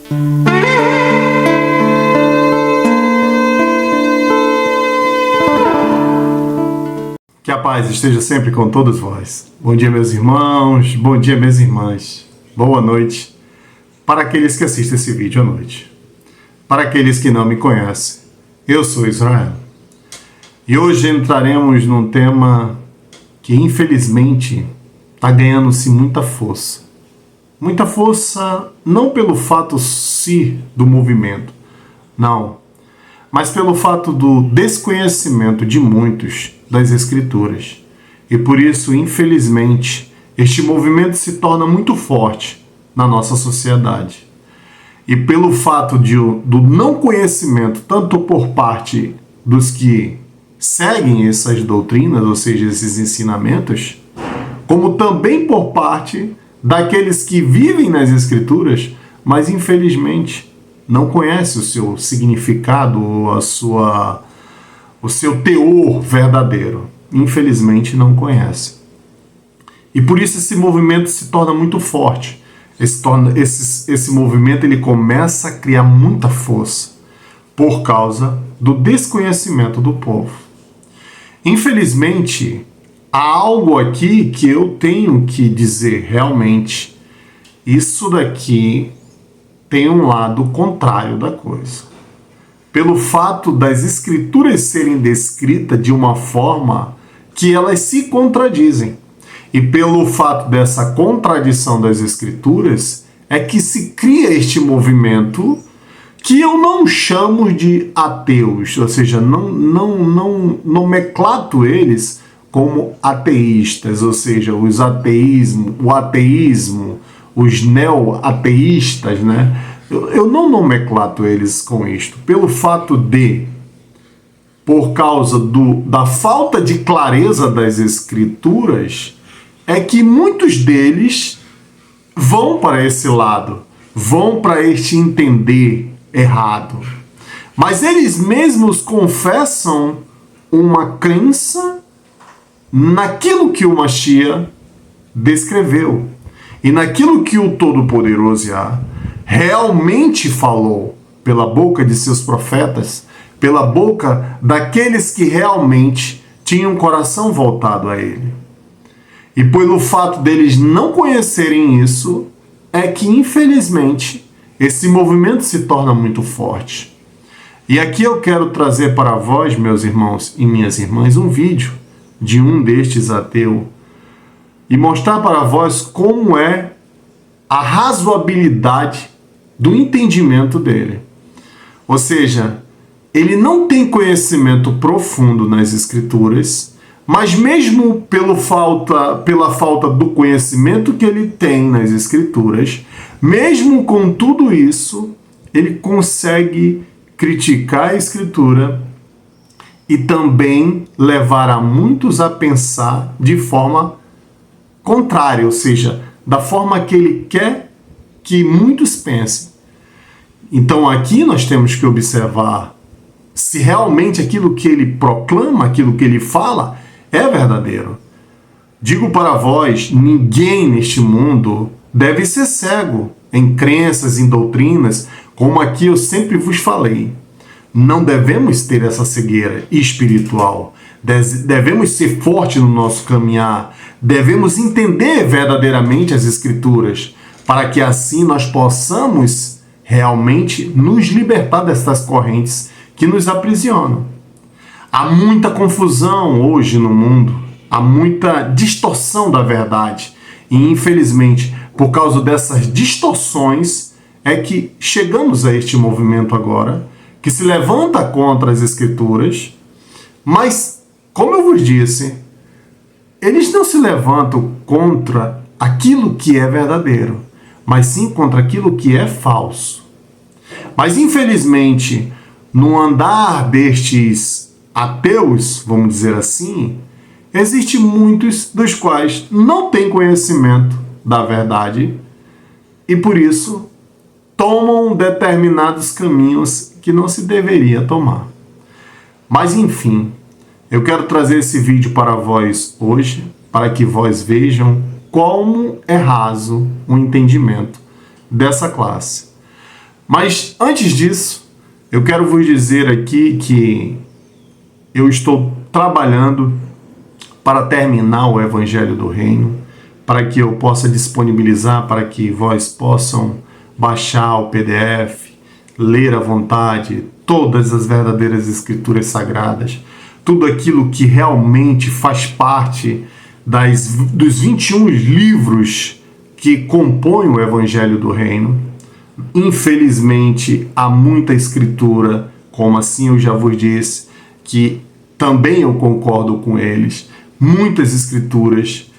Que a paz esteja sempre com todos vós. Bom dia, meus irmãos, bom dia, minhas irmãs. Boa noite para aqueles que assistem esse vídeo à noite. Para aqueles que não me conhecem, eu sou Israel. E hoje entraremos num tema que infelizmente está ganhando-se muita força. Muita força não pelo fato do movimento, não, mas pelo fato do desconhecimento de muitos das Escrituras. E por isso, infelizmente, este movimento se torna muito forte na nossa sociedade. E pelo fato do não conhecimento, tanto por parte dos que seguem essas doutrinas, ou seja, esses ensinamentos, como também por parte daqueles que vivem nas Escrituras, mas infelizmente não conhecem o seu significado, o seu teor verdadeiro. Infelizmente não conhece. E por isso esse movimento se torna muito forte. Esse movimento ele começa a criar muita força por causa do desconhecimento do povo. Infelizmente, há algo aqui que eu tenho que dizer realmente. Isso daqui tem um lado contrário da coisa. Pelo fato das Escrituras serem descritas de uma forma que elas se contradizem. E pelo fato dessa contradição das Escrituras, é que se cria este movimento que eu não chamo de ateus, ou seja, não nomenclato eles como ateístas, ou seja, o ateísmo, os neo-ateístas, né? Eu não nomenclato eles com isto, pelo fato por causa da falta de clareza das Escrituras, é que muitos deles vão para esse lado, vão para este entender errado. Mas eles mesmos confessam uma crença naquilo que o Mashiach descreveu e naquilo que o Todo-Poderoso Yah realmente falou pela boca de seus profetas, pela boca daqueles que realmente tinham o coração voltado a ele. E pelo fato deles não conhecerem isso, é que infelizmente esse movimento se torna muito forte. E aqui eu quero trazer para vós, meus irmãos e minhas irmãs, um vídeo de um destes ateus e mostrar para vós como é a razoabilidade do entendimento dele. Ou seja, ele não tem conhecimento profundo nas Escrituras, mas mesmo pela falta do conhecimento que ele tem nas Escrituras, mesmo com tudo isso, ele consegue criticar a Escritura e também levar a muitos a pensar de forma contrária, ou seja, da forma que ele quer que muitos pensem. Então aqui nós temos que observar se realmente aquilo que ele proclama, aquilo que ele fala, é verdadeiro. Digo para vós, ninguém neste mundo deve ser cego em crenças, em doutrinas, como aqui eu sempre vos falei. Não devemos ter essa cegueira espiritual. Devemos ser fortes no nosso caminhar. Devemos entender verdadeiramente as Escrituras, para que assim nós possamos realmente nos libertar destas correntes que nos aprisionam. Há muita confusão hoje no mundo, há muita distorção da verdade. E infelizmente, por causa dessas distorções, é que chegamos a este movimento agora, que se levanta contra as Escrituras, mas, como eu vos disse, eles não se levantam contra aquilo que é verdadeiro, mas sim contra aquilo que é falso. Mas, infelizmente, no andar destes ateus, vamos dizer assim, existem muitos dos quais não têm conhecimento da verdade e, por isso, tomam determinados caminhos que não se deveria tomar. Mas, enfim, eu quero trazer esse vídeo para vós hoje, para que vós vejam como é raso o entendimento dessa classe. Mas antes disso, eu quero vos dizer aqui que eu estou trabalhando para terminar o Evangelho do Reino, para que eu possa disponibilizar, para que vós possam baixar o PDF, ler à vontade todas as verdadeiras escrituras sagradas, tudo aquilo que realmente faz parte dos 21 livros que compõem o Evangelho do Reino. Infelizmente, há muita escritura, como assim eu já vos disse, que também eu concordo com eles, muitas escrituras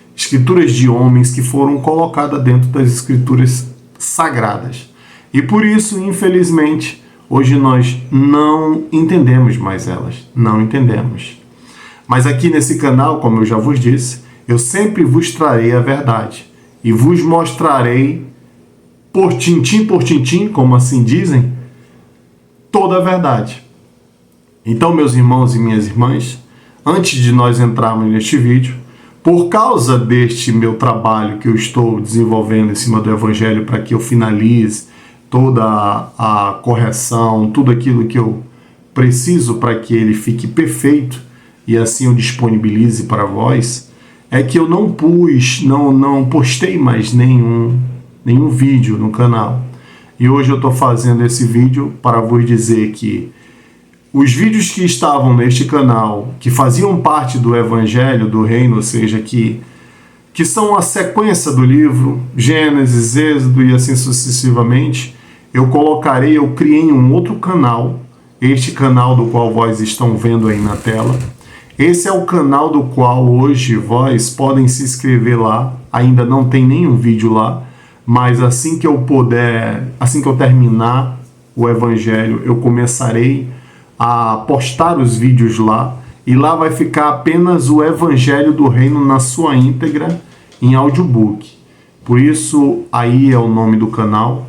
de homens que foram colocadas dentro das escrituras sagradas. E por isso, infelizmente, hoje nós não entendemos mais elas, não entendemos. Mas aqui nesse canal, como eu já vos disse, eu sempre vos trarei a verdade e vos mostrarei por tintim, como assim dizem, toda a verdade. Então, meus irmãos e minhas irmãs, antes de nós entrarmos neste vídeo, por causa deste meu trabalho que eu estou desenvolvendo em cima do Evangelho para que eu finalize toda a correção, tudo aquilo que eu preciso para que ele fique perfeito e assim eu disponibilize para vós, é que eu não postei mais nenhum vídeo no canal. E hoje eu estou fazendo esse vídeo para vos dizer que os vídeos que estavam neste canal, que faziam parte do Evangelho do Reino, ou seja, que são a sequência do livro, Gênesis, Êxodo e assim sucessivamente, eu criei um outro canal, este canal do qual vós estão vendo aí na tela. Esse é o canal do qual hoje vós podem se inscrever lá, ainda não tem nenhum vídeo lá, mas assim que eu terminar o Evangelho, eu começarei a postar os vídeos lá, e lá vai ficar apenas o Evangelho do Reino na sua íntegra em audiobook. Por isso, aí é o nome do canal,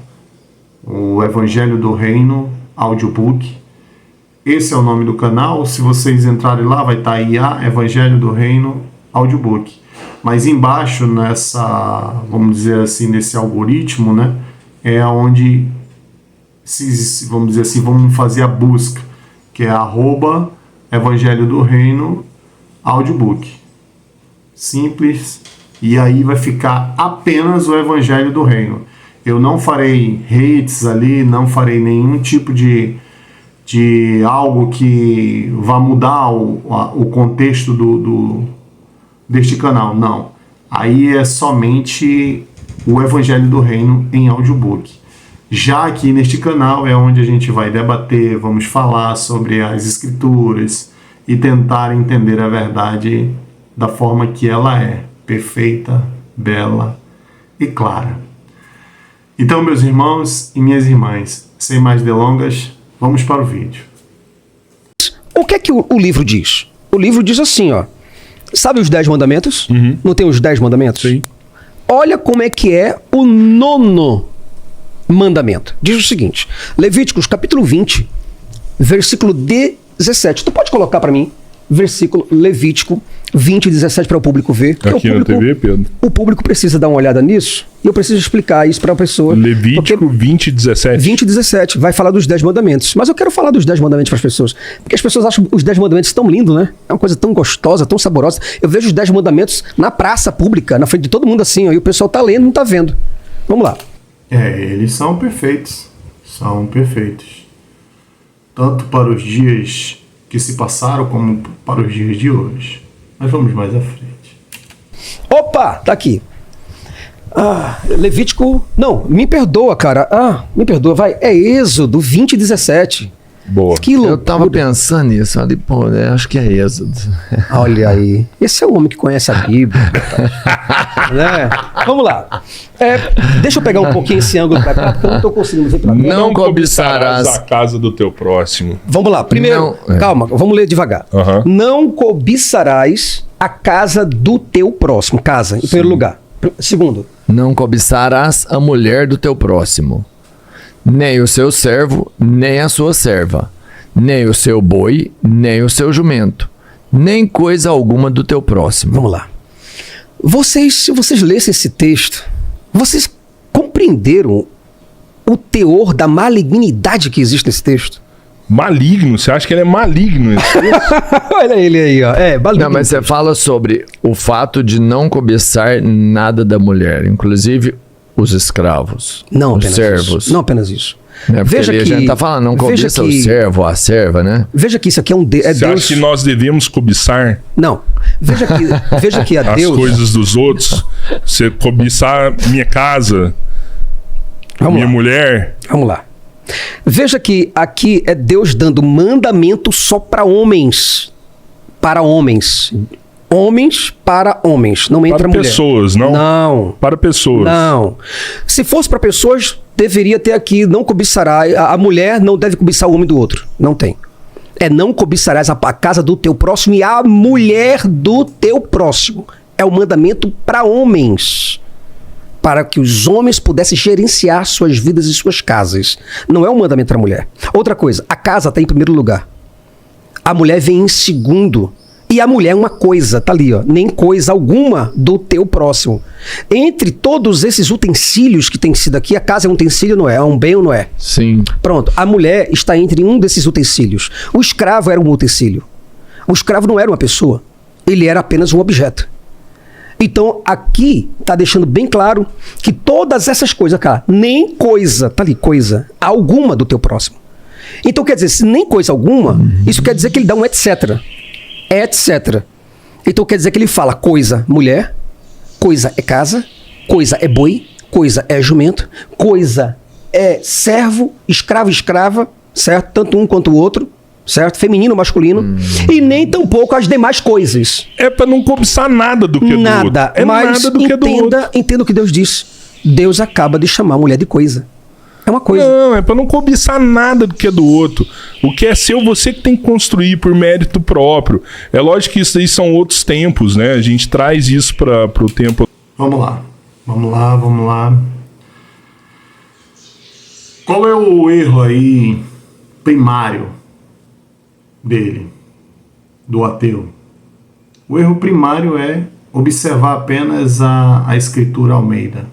o Evangelho do Reino Audiobook. Esse é o nome do canal. Se vocês entrarem lá, vai estar aí Evangelho do Reino Audiobook. Mas embaixo, vamos dizer assim, nesse algoritmo, né, é onde, vamos dizer assim, vamos fazer a busca, que é @Evangelho do Reino Audiobook. Simples. E aí vai ficar apenas o Evangelho do Reino. Eu não farei hates ali, não farei nenhum tipo de algo que vá mudar o contexto deste canal, não. Aí é somente o Evangelho do Reino em audiobook. Já aqui neste canal é onde a gente vai debater, vamos falar sobre as escrituras e tentar entender a verdade da forma que ela é, perfeita, bela e clara. Então, meus irmãos e minhas irmãs, sem mais delongas, vamos para o vídeo. O que é que o livro diz? O livro diz assim, ó. Sabe os 10 mandamentos? Uhum. Não tem os 10 mandamentos? Sim. Olha como é que é o 9º mandamento. Diz o seguinte, Levíticos capítulo 20, versículo 17. Tu pode colocar para mim, versículo Levítico 20, 17 para o público ver? Aqui na TV, Pedro. O público precisa dar uma olhada nisso e eu preciso explicar isso para a pessoa. Levítico 20, 17. 20, 17. Vai falar dos 10 mandamentos. Mas eu quero falar dos 10 mandamentos para as pessoas. Porque as pessoas acham os 10 mandamentos tão lindos, né? É uma coisa tão gostosa, tão saborosa. Eu vejo os 10 mandamentos na praça pública, na frente de todo mundo assim, ó, e o pessoal tá lendo, não tá vendo. Vamos lá. Eles são perfeitos. São perfeitos. Tanto para os dias que se passaram, como para os dias de hoje. Mas vamos mais à frente. Opa, tá aqui. Levítico... Não, me perdoa, cara. Me perdoa, vai. É Êxodo 20, 17. Boa. Que loucura. Eu tava pensando nisso, ali, pô, acho que é Êxodo. Olha aí. Esse é o homem que conhece a Bíblia. Né? Vamos lá. Deixa eu pegar um pouquinho esse ângulo pra cá, porque eu não tô conseguindo ver pra cá. Não cobiçarás a casa do teu próximo. Vamos lá. Primeiro, calma, vamos ler devagar. Uhum. Não cobiçarás a casa do teu próximo. Casa, em primeiro lugar. Segundo. Não cobiçarás a mulher do teu próximo, nem o seu servo, nem a sua serva, nem o seu boi, nem o seu jumento, nem coisa alguma do teu próximo. Vamos lá. Se vocês lessem esse texto, vocês compreenderam o teor da malignidade que existe nesse texto? Maligno? Você acha que ele é maligno? Olha ele aí, ó. Maligno. Não, mas você fala sobre o fato de não cobiçar nada da mulher, inclusive os escravos, Não os apenas servos. isso. Não apenas isso. Né? Porque Veja ali que- a gente tá falando, não veja cobiça que- o servo, a serva, né? Veja que isso aqui é Você Deus. acha que nós devemos cobiçar Não. Veja que a as Deus. coisas dos outros? Você cobiçar minha casa, Vamos minha lá. mulher? Vamos lá. Veja que aqui é Deus dando mandamento só para homens. Para homens. Homens para homens. Não entra Para mulher. pessoas, não? Não. Para pessoas. Não. Se fosse para pessoas, deveria ter aqui, não cobiçará. A mulher não deve cobiçar o homem do outro. Não tem. É não cobiçarás a casa do teu próximo e a mulher do teu próximo. É o mandamento para homens. Para que os homens pudessem gerenciar suas vidas e suas casas. Não é um mandamento para a mulher. Outra coisa, a casa está em primeiro lugar. A mulher vem em segundo. E a mulher é uma coisa, tá ali, ó. Nem coisa alguma do teu próximo. Entre todos esses utensílios que tem sido aqui, a casa é um utensílio, não é? É um bem ou não é? Sim. Pronto, a mulher está entre um desses utensílios. O escravo era um utensílio. O escravo não era uma pessoa. Ele era apenas um objeto. Então, aqui está deixando bem claro que todas essas coisas, cara, nem coisa, tá ali, coisa alguma do teu próximo. Então, quer dizer, se nem coisa alguma, isso quer dizer que ele dá um etc. Etc. Então, quer dizer que ele fala coisa, mulher, coisa é casa, coisa é boi, coisa é jumento, coisa é servo, escravo, escrava, certo? Tanto um quanto o outro, certo? Feminino, masculino. E nem tampouco as demais coisas. É para não cobiçar nada do que do outro. Nada. É Mas nada do que do outro. entenda o que Deus disse. Deus acaba de chamar a mulher de coisa. É uma coisa. Não, é para não cobiçar nada do que é do outro. O que é seu, você que tem que construir por mérito próprio. É lógico que isso aí são outros tempos, né? A gente traz isso para o tempo. Vamos lá. Vamos lá, vamos lá. Qual é o erro aí primário dele, do ateu? O erro primário é observar apenas a Escritura Almeida.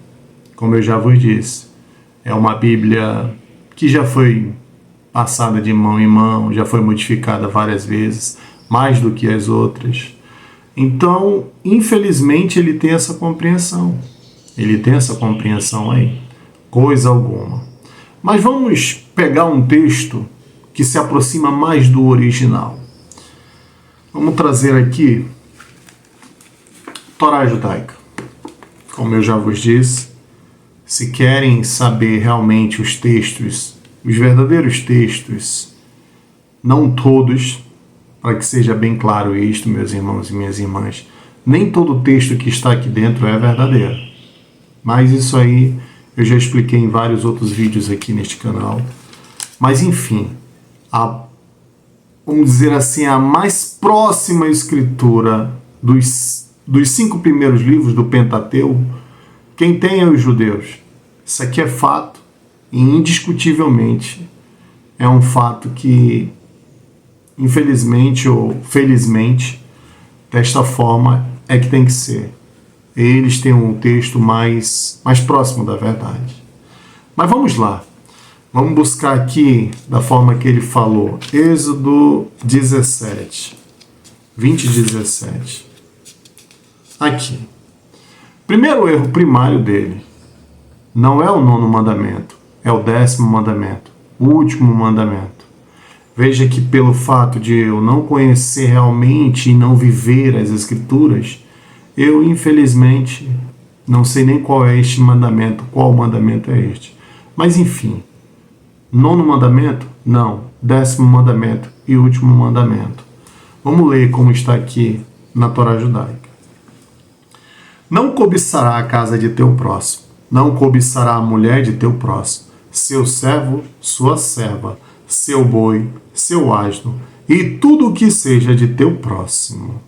Como eu já vos disse, é uma Bíblia que já foi passada de mão em mão, já foi modificada várias vezes, mais do que as outras. Então, infelizmente, ele tem essa compreensão. Ele tem essa compreensão aí. Coisa alguma. Mas vamos pegar um texto que se aproxima mais do original. Vamos trazer aqui Torá Judaica. Como eu já vos disse, se querem saber realmente os textos, os verdadeiros textos, não todos, para que seja bem claro isto, meus irmãos e minhas irmãs, nem todo texto que está aqui dentro é verdadeiro. Mas isso aí eu já expliquei em vários outros vídeos aqui neste canal. Mas enfim, vamos dizer assim, a mais próxima escritura dos 5 primeiros livros do Pentateuco, quem tem é os judeus. Isso aqui é fato e indiscutivelmente é um fato que, infelizmente ou felizmente, desta forma é que tem que ser. Eles têm um texto mais próximo da verdade. Mas vamos lá. Vamos buscar aqui da forma que ele falou. Êxodo 17. 20:17. Aqui. Primeiro erro primário dele não é o 9º mandamento, é o 10º mandamento, o último mandamento. Veja que pelo fato de eu não conhecer realmente e não viver as Escrituras, eu infelizmente não sei nem qual é este mandamento, qual mandamento é este. Mas enfim, 9º mandamento? Não. 10º mandamento e último mandamento. Vamos ler como está aqui na Torá Judaica. Não cobiçará a casa de teu próximo, não cobiçará a mulher de teu próximo, seu servo, sua serva, seu boi, seu asno, e tudo o que seja de teu próximo.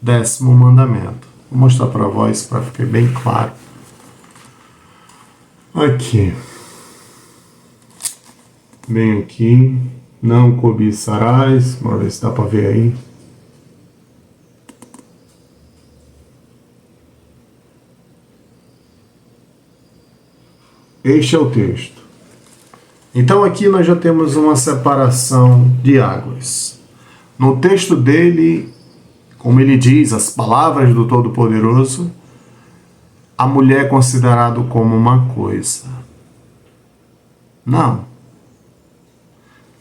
10º mandamento. Vou mostrar para vós, para ficar bem claro. Aqui. Bem aqui. Não cobiçarás. Vamos ver se dá para ver aí. Este é o texto. Então aqui nós já temos uma separação de águas. No texto dele, como ele diz, as palavras do Todo-Poderoso, a mulher é considerada como uma coisa. Não.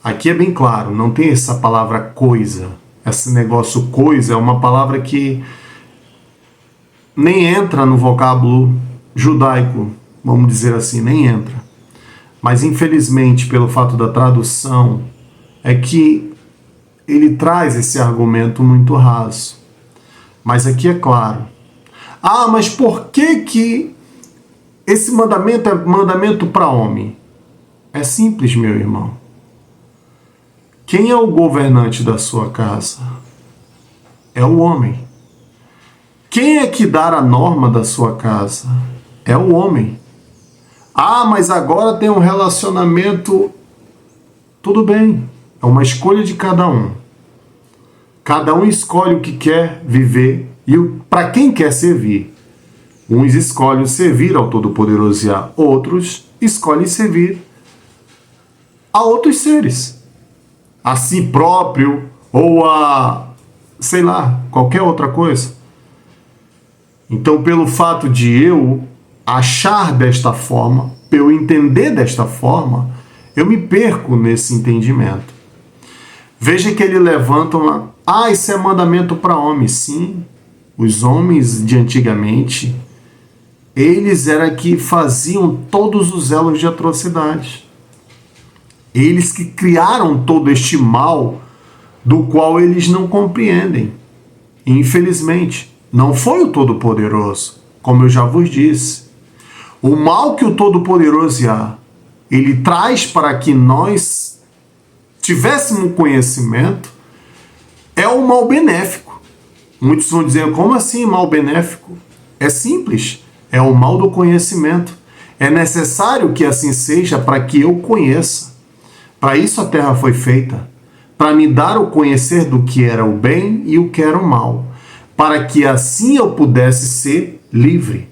Aqui é bem claro, não tem essa palavra coisa. Esse negócio coisa é uma palavra que nem entra no vocábulo judaico, vamos dizer assim, nem entra. Mas infelizmente, pelo fato da tradução, é que ele traz esse argumento muito raso. Mas aqui é claro. Ah, mas por que esse mandamento é mandamento para homem? É simples, meu irmão. Quem é o governante da sua casa? É o homem. Quem é que dá a norma da sua casa? É o homem. Ah, mas agora tem um relacionamento. Tudo bem, é uma escolha de cada um. Cada um escolhe o que quer viver e para quem quer servir. Uns escolhem servir ao Todo-Poderoso Yah, outros escolhem servir a outros seres. A si próprio ou a, sei lá, qualquer outra coisa. Então, pelo fato de eu achar desta forma, para eu entender desta forma, eu me perco nesse entendimento. Veja que ele levanta uma... Ah, isso é mandamento para homens. Sim, os homens de antigamente, eles eram que faziam todos os elos de atrocidades. Eles que criaram todo este mal do qual eles não compreendem. E, infelizmente, não foi o Todo-Poderoso, como eu já vos disse. O mal que o Todo-Poderoso ele traz para que nós tivéssemos conhecimento é o mal benéfico. Muitos vão dizer, como assim mal benéfico? É simples, é o mal do conhecimento. É necessário que assim seja para que eu conheça. Para isso a terra foi feita, para me dar o conhecer do que era o bem e o que era o mal, para que assim eu pudesse ser livre.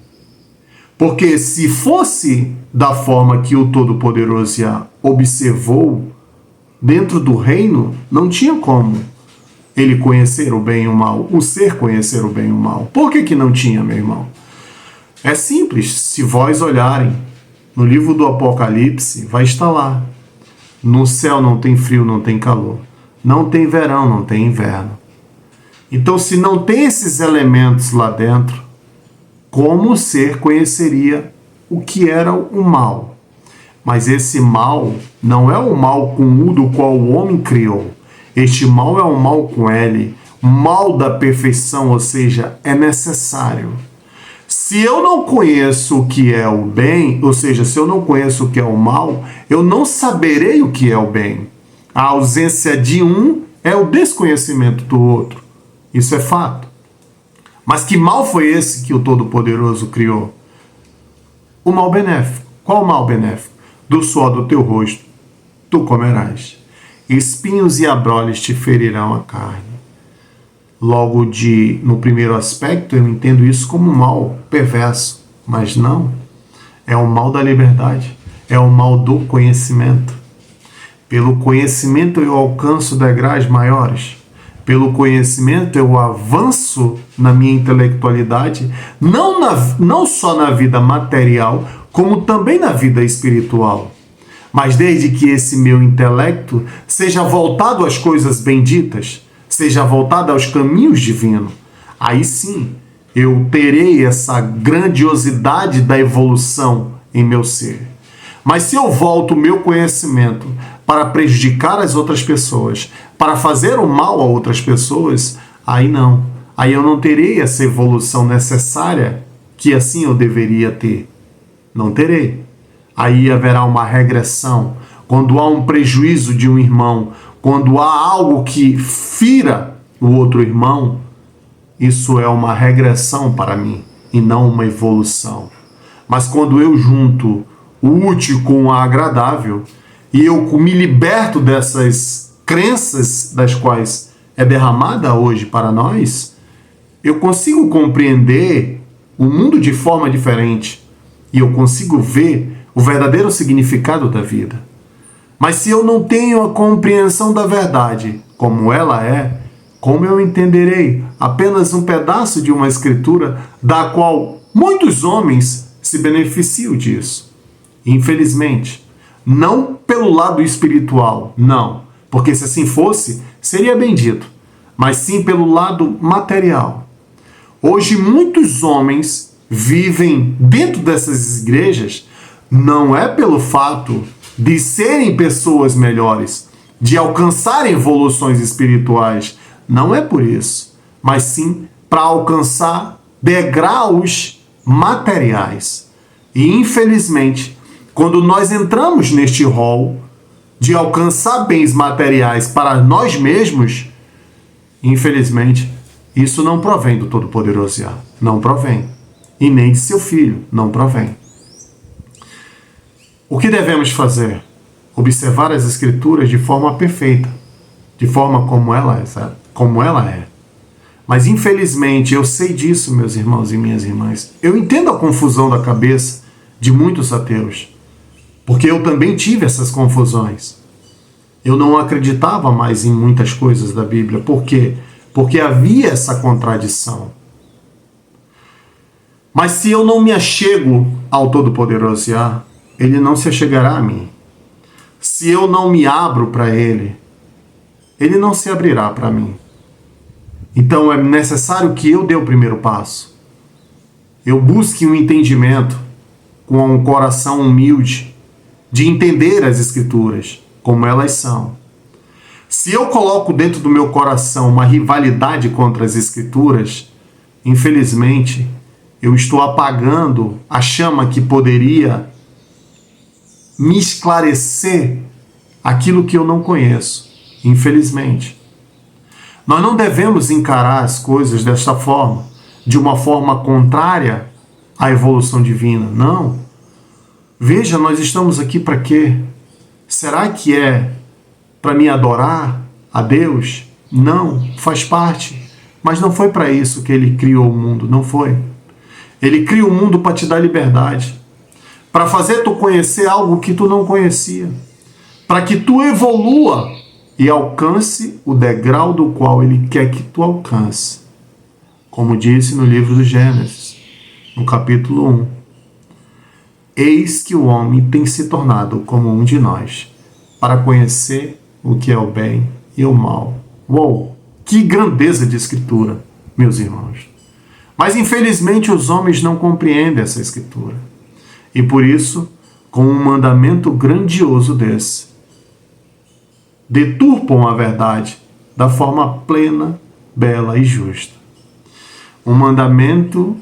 Porque se fosse da forma que o Todo-Poderoso observou, dentro do reino, não tinha como ele conhecer o bem e o mal, o ser conhecer o bem e o mal. Por que não tinha, meu irmão? É simples, se vós olharem no livro do Apocalipse, vai estar lá. No céu não tem frio, não tem calor. Não tem verão, não tem inverno. Então, se não tem esses elementos lá dentro, como o ser conheceria o que era o mal? Mas esse mal não é o mal com U do qual o homem criou. Este mal é um mal com L, mal da perfeição, ou seja, é necessário. Se eu não conheço o que é o bem, ou seja, se eu não conheço o que é o mal, eu não saberei o que é o bem. A ausência de um é o desconhecimento do outro. Isso é fato. Mas que mal foi esse que o Todo-Poderoso criou? O mal benéfico. Qual o mal benéfico? Do suor do teu rosto tu comerás. Espinhos e abrolhos te ferirão a carne. Logo, no primeiro aspecto, eu entendo isso como um mal perverso. Mas não. É o mal da liberdade. É o mal do conhecimento. Pelo conhecimento eu alcanço degraus maiores. Pelo conhecimento eu avanço na minha intelectualidade, não só na vida material, como também na vida espiritual. Mas desde que esse meu intelecto seja voltado às coisas benditas, seja voltado aos caminhos divinos, aí sim eu terei essa grandiosidade da evolução em meu ser. Mas se eu volto o meu conhecimento para prejudicar as outras pessoas, para fazer o mal a outras pessoas, aí não. Aí eu não terei essa evolução necessária que assim eu deveria ter. Não terei. Aí haverá uma regressão. Quando há um prejuízo de um irmão, quando há algo que fira o outro irmão, isso é uma regressão para mim e não uma evolução. Mas quando eu junto o útil com o agradável e eu me liberto dessas crenças das quais é derramada hoje para nós, eu consigo compreender o mundo de forma diferente e eu consigo ver o verdadeiro significado da vida. Mas se eu não tenho a compreensão da verdade como ela é, como eu entenderei apenas um pedaço de uma escritura da qual muitos homens se beneficiam disso? Infelizmente, não pelo lado espiritual, não, porque se assim fosse, seria bem dito, mas sim pelo lado material. Hoje muitos homens vivem dentro dessas igrejas, não é pelo fato de serem pessoas melhores, de alcançarem evoluções espirituais, não é por isso, mas sim para alcançar degraus materiais. E infelizmente, quando nós entramos neste rol de alcançar bens materiais para nós mesmos, infelizmente, isso não provém do Todo-Poderoso Yah, não provém. E nem de seu filho, não provém. O que devemos fazer? Observar as Escrituras de forma perfeita, de forma como ela é. Mas infelizmente, eu sei disso, meus irmãos e minhas irmãs. Eu entendo a confusão da cabeça de muitos ateus, porque eu também tive essas confusões. Eu não acreditava mais em muitas coisas da Bíblia. Por quê? Porque havia essa contradição. Mas se eu não me achego ao Todo-Poderoso Yah, Ele não se achegará a mim. Se eu não me abro para Ele, Ele não se abrirá para mim. Então é necessário que eu dê o primeiro passo. Eu busque um entendimento com um coração humilde de entender as Escrituras como elas são. Se eu coloco dentro do meu coração uma rivalidade contra as Escrituras, infelizmente, eu estou apagando a chama que poderia me esclarecer aquilo que eu não conheço, infelizmente. Nós não devemos encarar as coisas desta forma, de uma forma contrária à evolução divina, não. Veja, nós estamos aqui para quê? Será que é para me adorar a Deus? Não, faz parte. Mas não foi para isso que Ele criou o mundo, não foi. Ele cria o mundo para te dar liberdade, para fazer tu conhecer algo que tu não conhecia, para que tu evolua e alcance o degrau do qual Ele quer que tu alcance. Como disse no livro do Gênesis, no capítulo 1. Eis que o homem tem se tornado como um de nós, para conhecer o que é o bem e o mal. Uou! Que grandeza de escritura, meus irmãos! Mas infelizmente os homens não compreendem essa escritura. E por isso, com um mandamento grandioso desse, deturpam a verdade da forma plena, bela e justa. Um mandamento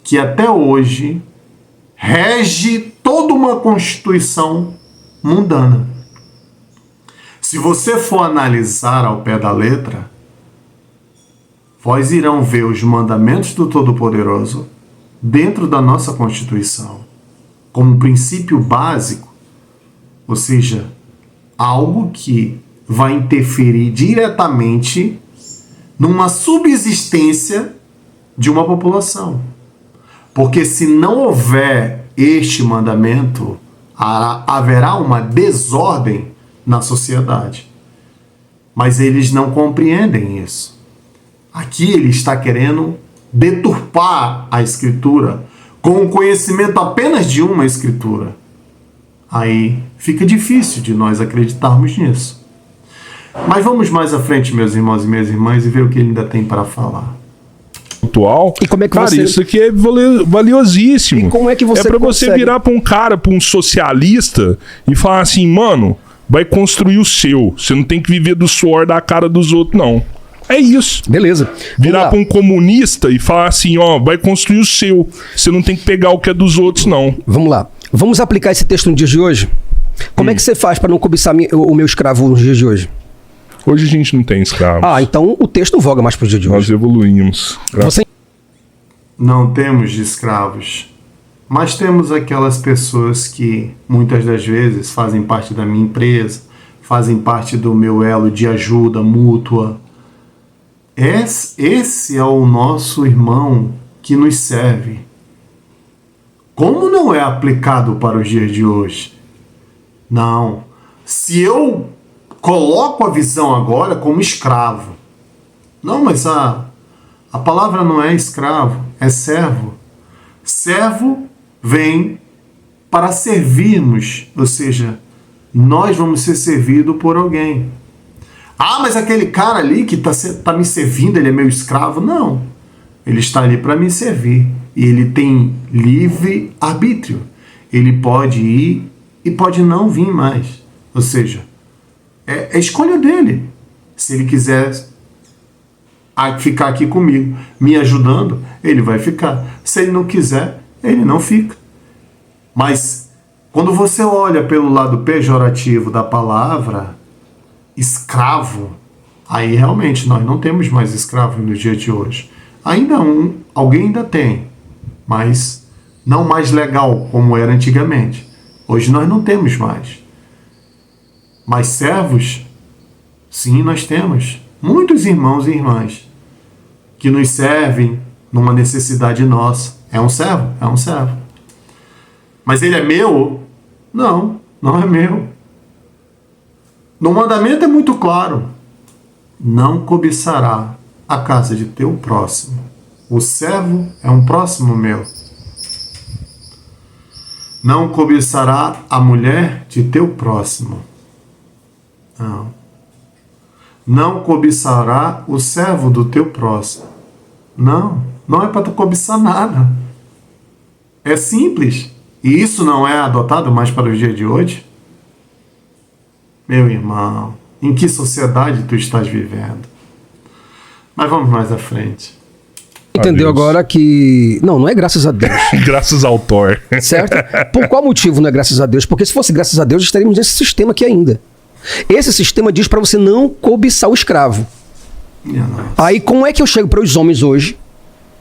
que até hoje rege toda uma constituição mundana. Se você for analisar ao pé da letra, vós irão ver os mandamentos do Todo-Poderoso dentro da nossa Constituição, como princípio básico, ou seja, algo que vai interferir diretamente numa subsistência de uma população. Porque se não houver este mandamento, haverá uma desordem na sociedade. Mas eles não compreendem isso. Aqui ele está querendo deturpar a escritura com o conhecimento apenas de uma escritura. Aí fica difícil de nós acreditarmos nisso. Mas vamos mais à frente, meus irmãos e minhas irmãs, e ver o que ele ainda tem para falar. Atual. E como é que cara, você... isso aqui é valiosíssimo. E como é que você pra consegue... você virar pra um cara, pra um socialista e falar assim, mano, vai construir o seu. Você não tem que viver do suor da cara dos outros, não. É isso. Beleza. Virar pra um comunista e falar assim, ó, vai construir o seu. Você não tem que pegar o que é dos outros, não. Vamos lá. Vamos aplicar esse texto no dia de hoje? Como é que você faz para não cobiçar o meu escravo nos dias de hoje? Hoje a gente não tem escravos. Ah, então o texto não voga mais pro dia de Nós hoje. evoluímos. Você... Não temos de escravos, mas temos aquelas pessoas que muitas das vezes fazem parte da minha empresa, fazem parte do meu elo de ajuda mútua. Esse é o nosso irmão que nos serve. Como não é aplicado para os dias de hoje? Não. Se eu coloco a visão agora como escravo. Não, mas a palavra não é escravo, é servo. Servo vem para servirmos, ou seja, nós vamos ser servidos por alguém. Ah, mas aquele cara ali que tá me servindo, ele é meu escravo. Não, ele está ali para me servir. E ele tem livre arbítrio. Ele pode ir e pode não vir mais. Ou seja, é escolha dele. Se ele quiser ficar aqui comigo, me ajudando, ele vai ficar. Se ele não quiser, ele não fica. Mas quando você olha pelo lado pejorativo da palavra, escravo, aí realmente nós não temos mais escravo no dia de hoje. Alguém ainda tem, mas não mais legal como era antigamente. Hoje nós não temos mais. Mas servos, sim, nós temos. Muitos irmãos e irmãs que nos servem numa necessidade nossa. É um servo? É um servo. Mas ele é meu? Não, não é meu. No mandamento é muito claro. Não cobiçará a casa de teu próximo. O servo é um próximo meu. Não cobiçará a mulher de teu próximo. Não. Não cobiçará o servo do teu próximo. Não, não é para tu cobiçar nada. É simples. E isso não é adotado mais para o dia de hoje? Meu irmão, em que sociedade tu estás vivendo? Mas vamos mais à frente. Entendeu agora que... Não é graças a Deus. Graças ao Thor. Certo? Por qual motivo não é graças a Deus? Porque se fosse graças a Deus, estaríamos nesse sistema aqui ainda. Esse sistema diz para você não cobiçar o escravo. Aí como é que eu chego para os homens hoje,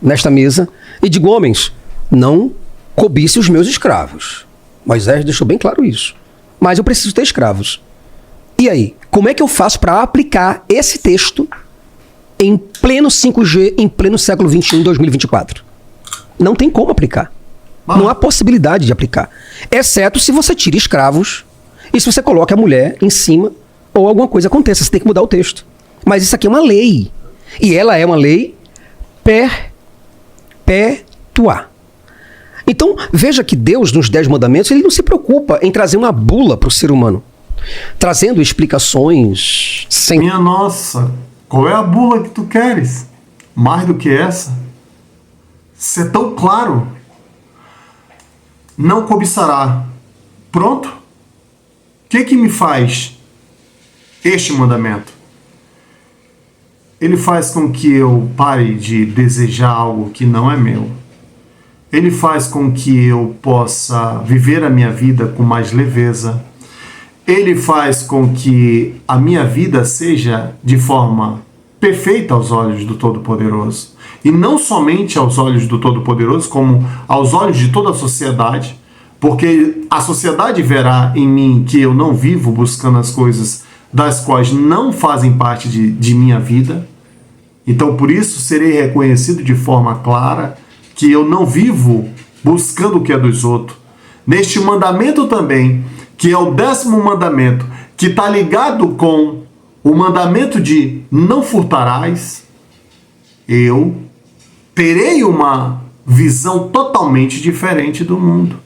nesta mesa, e digo, homens, não cobice os meus escravos. Moisés deixou bem claro isso. Mas eu preciso ter escravos. E aí, como é que eu faço para aplicar esse texto em pleno 5G, em pleno século 21, 2024? Não tem como aplicar. Não há possibilidade de aplicar. Exceto se você tira escravos e se você coloca a mulher em cima ou alguma coisa aconteça. Você tem que mudar o texto. Mas isso aqui é uma lei. E ela é uma lei perpétua. Então, veja que Deus, nos 10 mandamentos, ele não se preocupa em trazer uma bula para o ser humano. Trazendo explicações sem... Minha nossa, qual é a bula que tu queres? Mais do que essa? Isso é tão claro. Não cobiçará. Pronto. O que me faz este mandamento? Ele faz com que eu pare de desejar algo que não é meu. Ele faz com que eu possa viver a minha vida com mais leveza. Ele faz com que a minha vida seja de forma perfeita aos olhos do Todo-Poderoso. E não somente aos olhos do Todo-Poderoso, como aos olhos de toda a sociedade, porque a sociedade verá em mim que eu não vivo buscando as coisas das quais não fazem parte de minha vida. Então, por isso, serei reconhecido de forma clara que eu não vivo buscando o que é dos outros. Neste mandamento também, que é o 10º mandamento, que está ligado com o mandamento de não furtarás, eu terei uma visão totalmente diferente do mundo.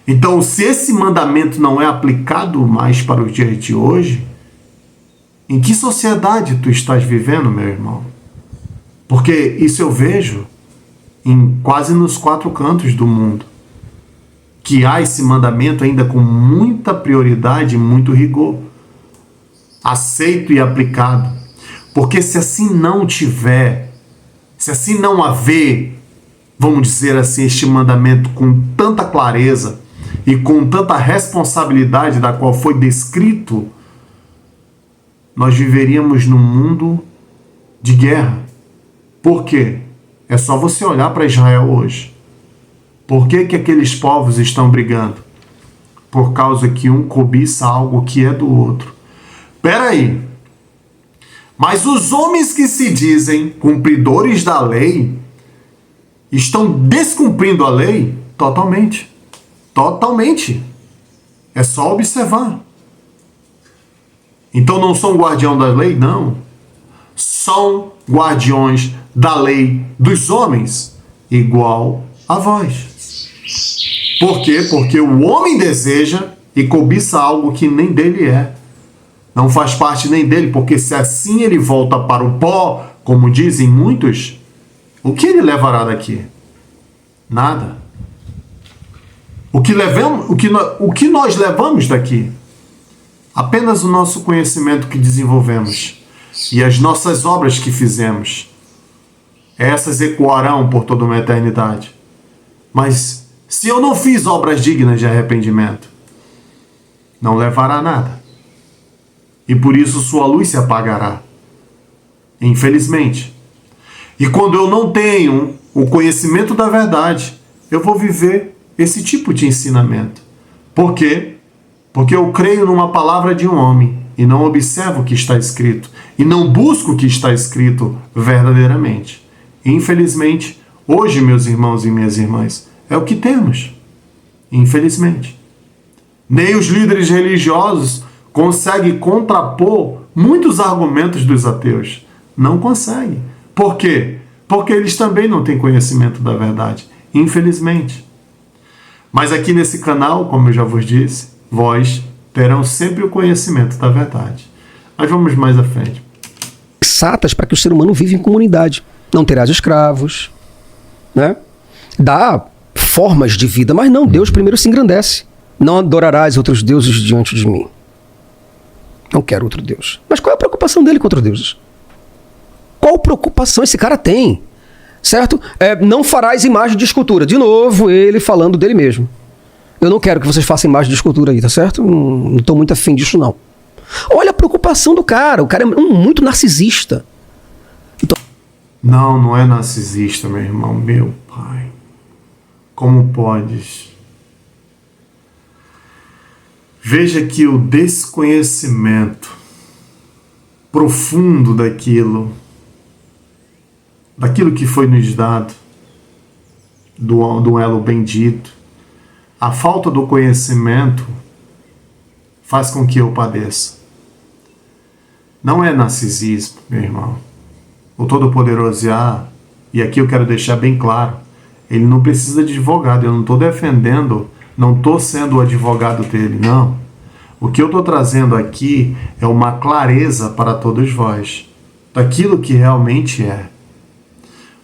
Então, se esse mandamento não é aplicado mais para os dias de hoje, em que sociedade tu estás vivendo, meu irmão? Porque isso eu vejo quase nos 4 cantos do mundo, que há esse mandamento ainda com muita prioridade e muito rigor, aceito e aplicado. Porque se assim não tiver, se assim não haver, vamos dizer assim, este mandamento com tanta clareza e com tanta responsabilidade da qual foi descrito, nós viveríamos num mundo de guerra. Por quê? É só você olhar para Israel hoje. Por que aqueles povos estão brigando? Por causa que um cobiça algo que é do outro. Peraí. Mas os homens que se dizem cumpridores da lei estão descumprindo a lei? Totalmente. Totalmente. É só observar. Então não são guardião da lei? Não. São guardiões da lei dos homens, igual a vós. Por quê? Porque o homem deseja e cobiça algo que nem dele é. Não faz parte nem dele, porque se assim ele volta para o pó, como dizem muitos, o que ele levará daqui? Nada. O que nós levamos daqui? Apenas o nosso conhecimento que desenvolvemos e as nossas obras que fizemos. Essas ecoarão por toda uma eternidade. Mas se eu não fiz obras dignas de arrependimento, não levará nada. E por isso sua luz se apagará. Infelizmente. E quando eu não tenho o conhecimento da verdade, eu vou viver esse tipo de ensinamento. Por quê? Porque eu creio numa palavra de um homem e não observo o que está escrito e não busco o que está escrito verdadeiramente. Infelizmente, hoje, meus irmãos e minhas irmãs, é o que temos. Infelizmente. Nem os líderes religiosos conseguem contrapor muitos argumentos dos ateus. Não conseguem. Por quê? Porque eles também não têm conhecimento da verdade. Infelizmente. Mas aqui nesse canal, como eu já vos disse, vós terão sempre o conhecimento da verdade. Mas vamos mais à frente. Sensatas para que o ser humano viva em comunidade. Não terás escravos, né? Dá formas de vida, mas não, Deus primeiro se engrandece. Não adorarás outros deuses diante de mim. Não quero outro Deus. Mas qual é a preocupação dele com outros deuses? Qual preocupação esse cara tem? Certo? Não farás imagem de escultura. De novo, ele falando dele mesmo. Eu não quero que vocês façam imagem de escultura aí, tá certo? Não estou muito afim disso, não. Olha a preocupação do cara. O cara é muito narcisista. Então... Não é narcisista, meu irmão. Meu pai. Como podes? Veja que o desconhecimento profundo daquilo que foi nos dado, do elo bendito, a falta do conhecimento faz com que eu padeça. Não é narcisismo, meu irmão. O Todo-Poderoso e aqui eu quero deixar bem claro, ele não precisa de advogado. Eu não estou defendendo, não estou sendo o advogado dele, não. O que eu estou trazendo aqui é uma clareza para todos vós, daquilo que realmente é.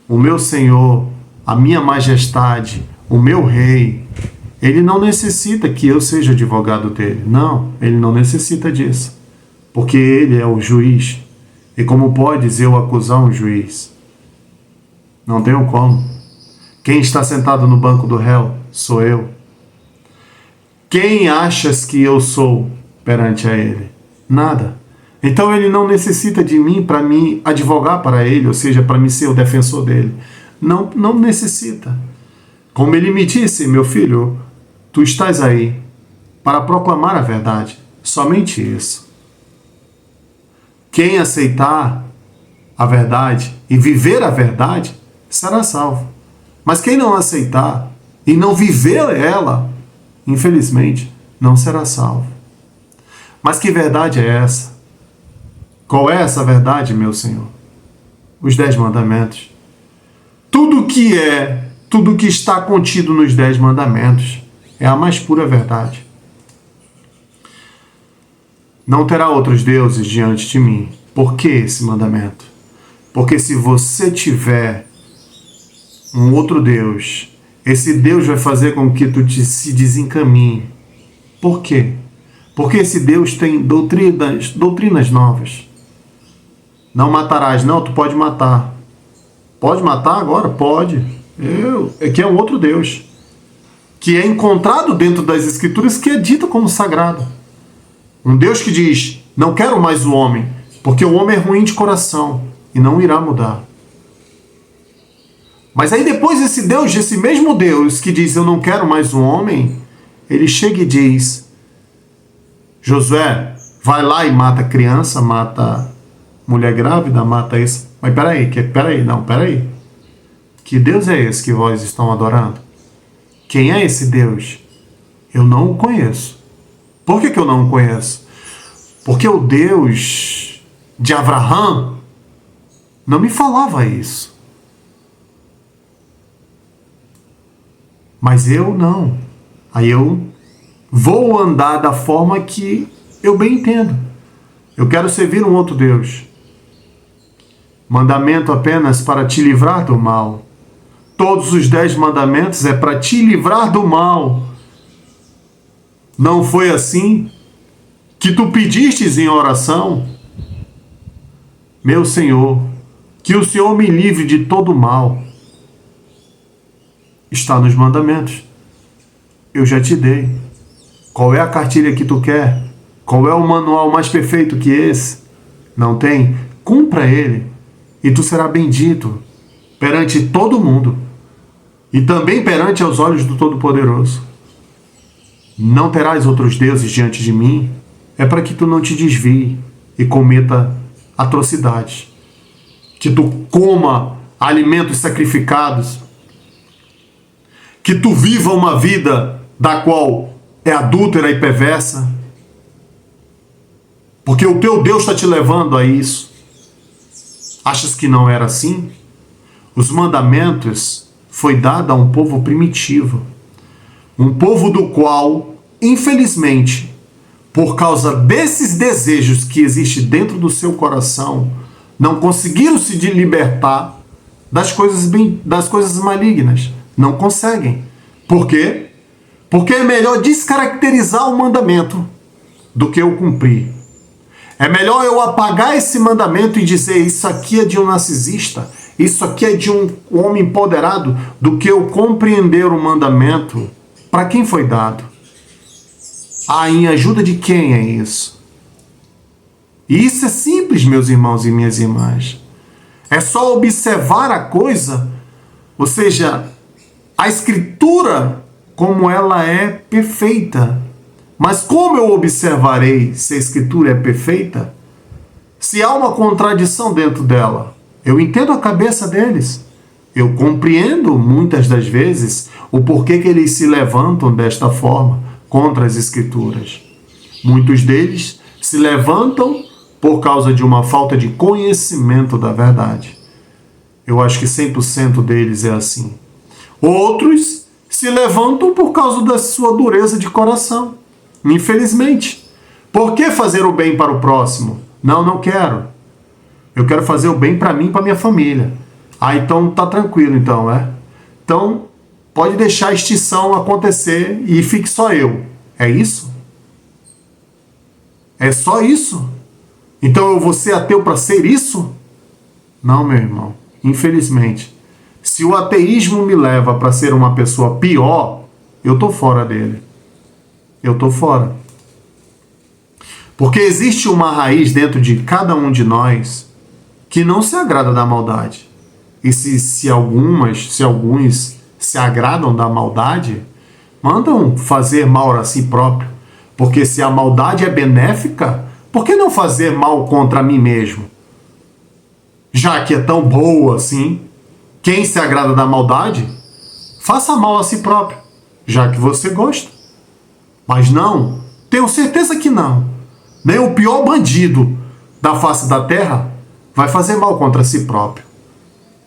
O meu Senhor, a minha majestade, o meu rei, ele não necessita que eu seja advogado dele. Não, ele não necessita disso. Porque ele é o juiz. E como podes eu acusar um juiz? Não tenho como. Quem está sentado no banco do réu sou eu. Quem achas que eu sou perante a ele? Nada. Então ele não necessita de mim para me advogar para ele, ou seja, para me ser o defensor dele. Não necessita. Como ele me disse, meu filho, tu estás aí para proclamar a verdade. Somente isso. Quem aceitar a verdade e viver a verdade será salvo. Mas quem não aceitar e não viver ela, infelizmente, não será salvo. Mas que verdade é essa? Qual é essa verdade, meu Senhor? Os 10 mandamentos. Tudo que está contido nos 10 mandamentos é a mais pura verdade. Não terá outros deuses diante de mim. Por que esse mandamento? Porque se você tiver um outro Deus, esse Deus vai fazer com que tu se desencaminhe. Por quê? Porque esse Deus tem doutrinas novas. Não matarás. Não, tu pode matar. Pode matar agora? Pode. Que é um outro Deus. Que é encontrado dentro das Escrituras, que é dito como sagrado. Um Deus que diz, não quero mais o homem, porque o homem é ruim de coração e não irá mudar. Mas aí depois esse mesmo Deus que diz, eu não quero mais o homem, ele chega e diz, Josué, vai lá e mata criança, mata mulher grávida, mata isso. Mas peraí. Que Deus é esse que vós estão adorando? Quem é esse Deus? Eu não o conheço. Por que eu não o conheço? Porque o Deus de Abraão não me falava isso. Mas eu não. Aí eu vou andar da forma que eu bem entendo. Eu quero servir um outro Deus. Mandamento apenas para te livrar do mal. Todos os 10 mandamentos é para te livrar do mal. Não foi assim que tu pedistes em oração? Meu Senhor, que o Senhor me livre de todo mal. Está nos mandamentos. Eu já te dei. Qual é a cartilha que tu quer? Qual é o manual mais perfeito que esse? Não tem? Cumpra ele, e tu serás bendito perante todo mundo, e também perante aos olhos do Todo-Poderoso. Não terás outros deuses diante de mim, é para que tu não te desvie e cometa atrocidades, que tu coma alimentos sacrificados, que tu viva uma vida da qual é adúltera e perversa, porque o teu Deus está te levando a isso. Achas que não era assim? Os mandamentos foi dado a um povo primitivo, um povo do qual, infelizmente, por causa desses desejos que existem dentro do seu coração, não conseguiram se libertar das coisas malignas. Não conseguem. Por quê? Porque é melhor descaracterizar o mandamento do que eu cumprir. É melhor eu apagar esse mandamento e dizer isso aqui é de um narcisista, isso aqui é de um homem empoderado, do que eu compreender o mandamento para quem foi dado. Em ajuda de quem é isso? E isso é simples, meus irmãos e minhas irmãs. É só observar a coisa, ou seja, a Escritura como ela é perfeita. Mas como eu observarei se a Escritura é perfeita? Se há uma contradição dentro dela, eu entendo a cabeça deles. Eu compreendo muitas das vezes o porquê que eles se levantam desta forma contra as Escrituras. Muitos deles se levantam por causa de uma falta de conhecimento da verdade. Eu acho que 100% deles é assim. Outros se levantam por causa da sua dureza de coração. Infelizmente. Por que fazer o bem para o próximo? Não quero. Eu quero fazer o bem para mim e para minha família. Então tá tranquilo, então, é? Então, pode deixar a extinção acontecer e fique só eu. É isso? É só isso? Então eu vou ser ateu para ser isso? Não, meu irmão. Infelizmente. Se o ateísmo me leva para ser uma pessoa pior, eu tô fora dele. Eu tô fora. Porque existe uma raiz dentro de cada um de nós que não se agrada da maldade. E se alguns se agradam da maldade, mandam fazer mal a si próprio. Porque se a maldade é benéfica, por que não fazer mal contra mim mesmo? Já que é tão boa assim, quem se agrada da maldade, faça mal a si próprio, já que você gosta. Mas não, tenho certeza que não. Nem o pior bandido da face da terra vai fazer mal contra si próprio.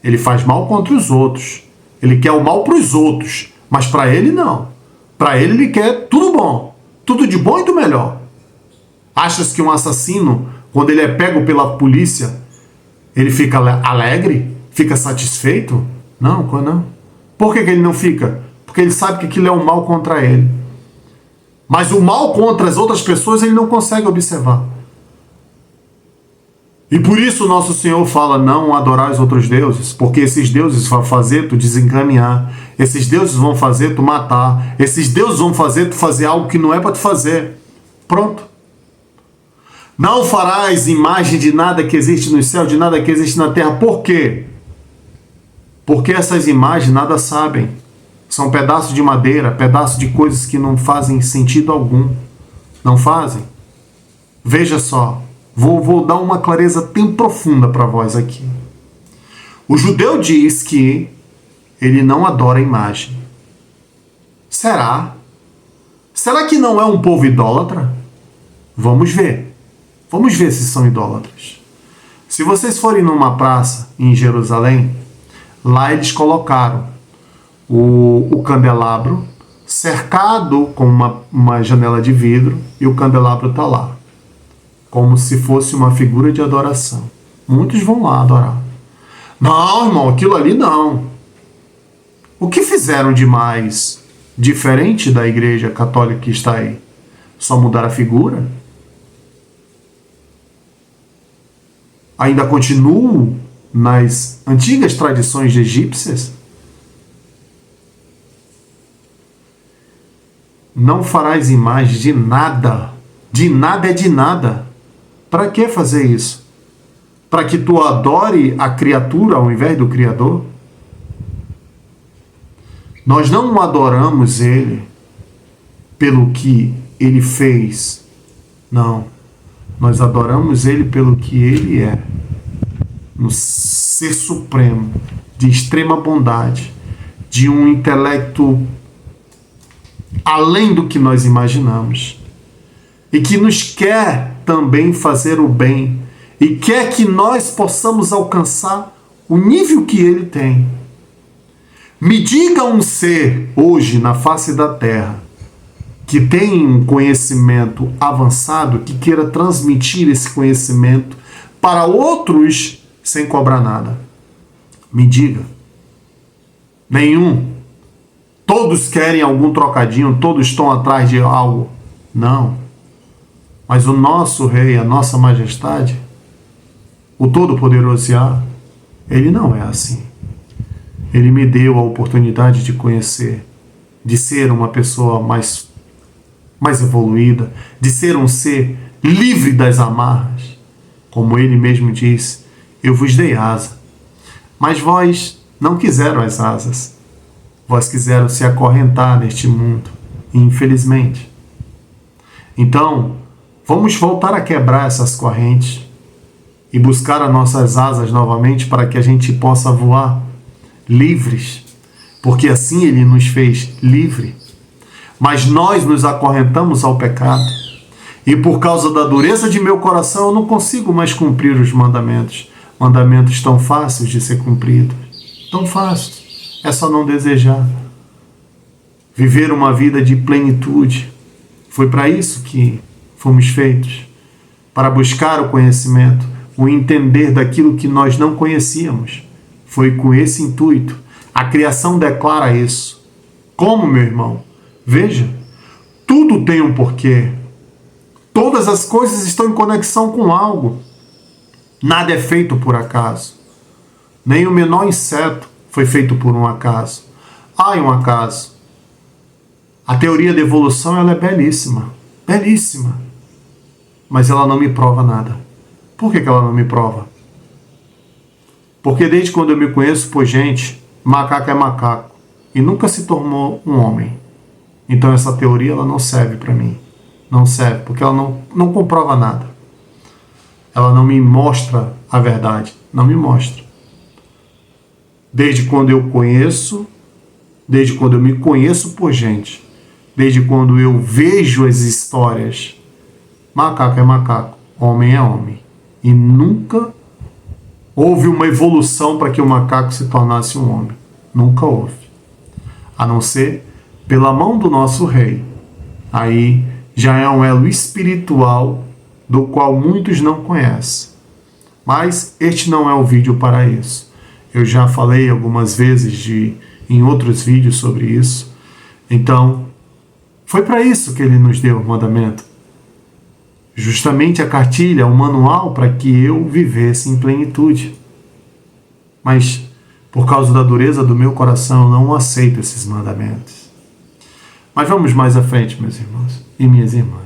Ele faz mal contra os outros. Ele quer o mal para os outros, mas para ele não. Para ele quer tudo bom, tudo de bom e do melhor. Achas que um assassino, quando ele é pego pela polícia, ele fica alegre? Fica satisfeito? Não. Por que ele não fica? Porque ele sabe que aquilo é um mal contra ele. Mas o mal contra as outras pessoas ele não consegue observar. E por isso o nosso Senhor fala, não adorar os outros deuses, porque esses deuses vão fazer tu desencaminhar, esses deuses vão fazer tu matar, esses deuses vão fazer tu fazer algo que não é para tu fazer. Pronto. Não farás imagem de nada que existe no céu, de nada que existe na terra. Por quê? Porque essas imagens nada sabem. São pedaços de madeira, pedaços de coisas que não fazem sentido algum. Não fazem? Veja só, vou dar uma clareza bem profunda para vós aqui. O judeu diz que ele não adora a imagem. Será? Será que não é um povo idólatra? Vamos ver. Vamos ver se são idólatras. Se vocês forem numa praça em Jerusalém, lá eles colocaram o candelabro cercado com uma janela de vidro e o candelabro está lá, como se fosse uma figura de adoração. Muitos vão lá adorar. Não, irmão, aquilo ali não. O que fizeram de mais diferente da igreja católica que está aí? Só mudar a figura? Ainda continuam nas antigas tradições egípcias? Não farás imagem de nada. De nada é de nada. Para que fazer isso? Para que tu adore a criatura ao invés do Criador? Nós não adoramos Ele pelo que Ele fez. Não. Nós adoramos Ele pelo que Ele é. No ser supremo, de extrema bondade, de um intelecto além do que nós imaginamos. E que nos quer também fazer o bem. E quer que nós possamos alcançar o nível que Ele tem. Me diga um ser hoje na face da Terra que tem um conhecimento avançado, que queira transmitir esse conhecimento para outros sem cobrar nada. Me diga. Nenhum. Todos querem algum trocadinho, todos estão atrás de algo. Não. Mas o nosso Rei, a nossa Majestade, o Todo-Poderoso Yah, Ele não é assim. Ele me deu a oportunidade de conhecer, de ser uma pessoa mais evoluída, de ser um ser livre das amarras. Como Ele mesmo disse, eu vos dei asa. Mas vós não quiseram as asas. Vós quiseram se acorrentar neste mundo, infelizmente. Então, vamos voltar a quebrar essas correntes e buscar as nossas asas novamente para que a gente possa voar livres, porque assim Ele nos fez livre. Mas nós nos acorrentamos ao pecado e por causa da dureza de meu coração eu não consigo mais cumprir os mandamentos. Mandamentos tão fáceis de ser cumpridos, tão fáceis. É só não desejar. Viver uma vida de plenitude. Foi para isso que fomos feitos. Para buscar o conhecimento, o entender daquilo que nós não conhecíamos. Foi com esse intuito. A criação declara isso. Como, meu irmão? Veja, tudo tem um porquê. Todas as coisas estão em conexão com algo. Nada é feito por acaso. Nem o menor inseto foi feito por um acaso. Há um acaso. A teoria da evolução ela é belíssima. Belíssima. Mas ela não me prova nada. Por que ela não me prova? Porque desde quando eu me conheço por gente, macaco é macaco. E nunca se tornou um homem. Então essa teoria ela não serve para mim. Não serve, porque ela não comprova nada. Ela não me mostra a verdade. Não me mostra. Desde quando eu conheço, desde quando eu me conheço por gente, desde quando eu vejo as histórias, macaco é macaco, homem é homem. E nunca houve uma evolução para que o macaco se tornasse um homem. Nunca houve. A não ser pela mão do nosso Rei. Aí já é um elo espiritual do qual muitos não conhecem. Mas este não é o vídeo para isso. Eu já falei algumas vezes em outros vídeos sobre isso. Então, foi para isso que Ele nos deu o mandamento. Justamente a cartilha, o manual para que eu vivesse em plenitude. Mas, por causa da dureza do meu coração, eu não aceito esses mandamentos. Mas vamos mais à frente, meus irmãos e minhas irmãs.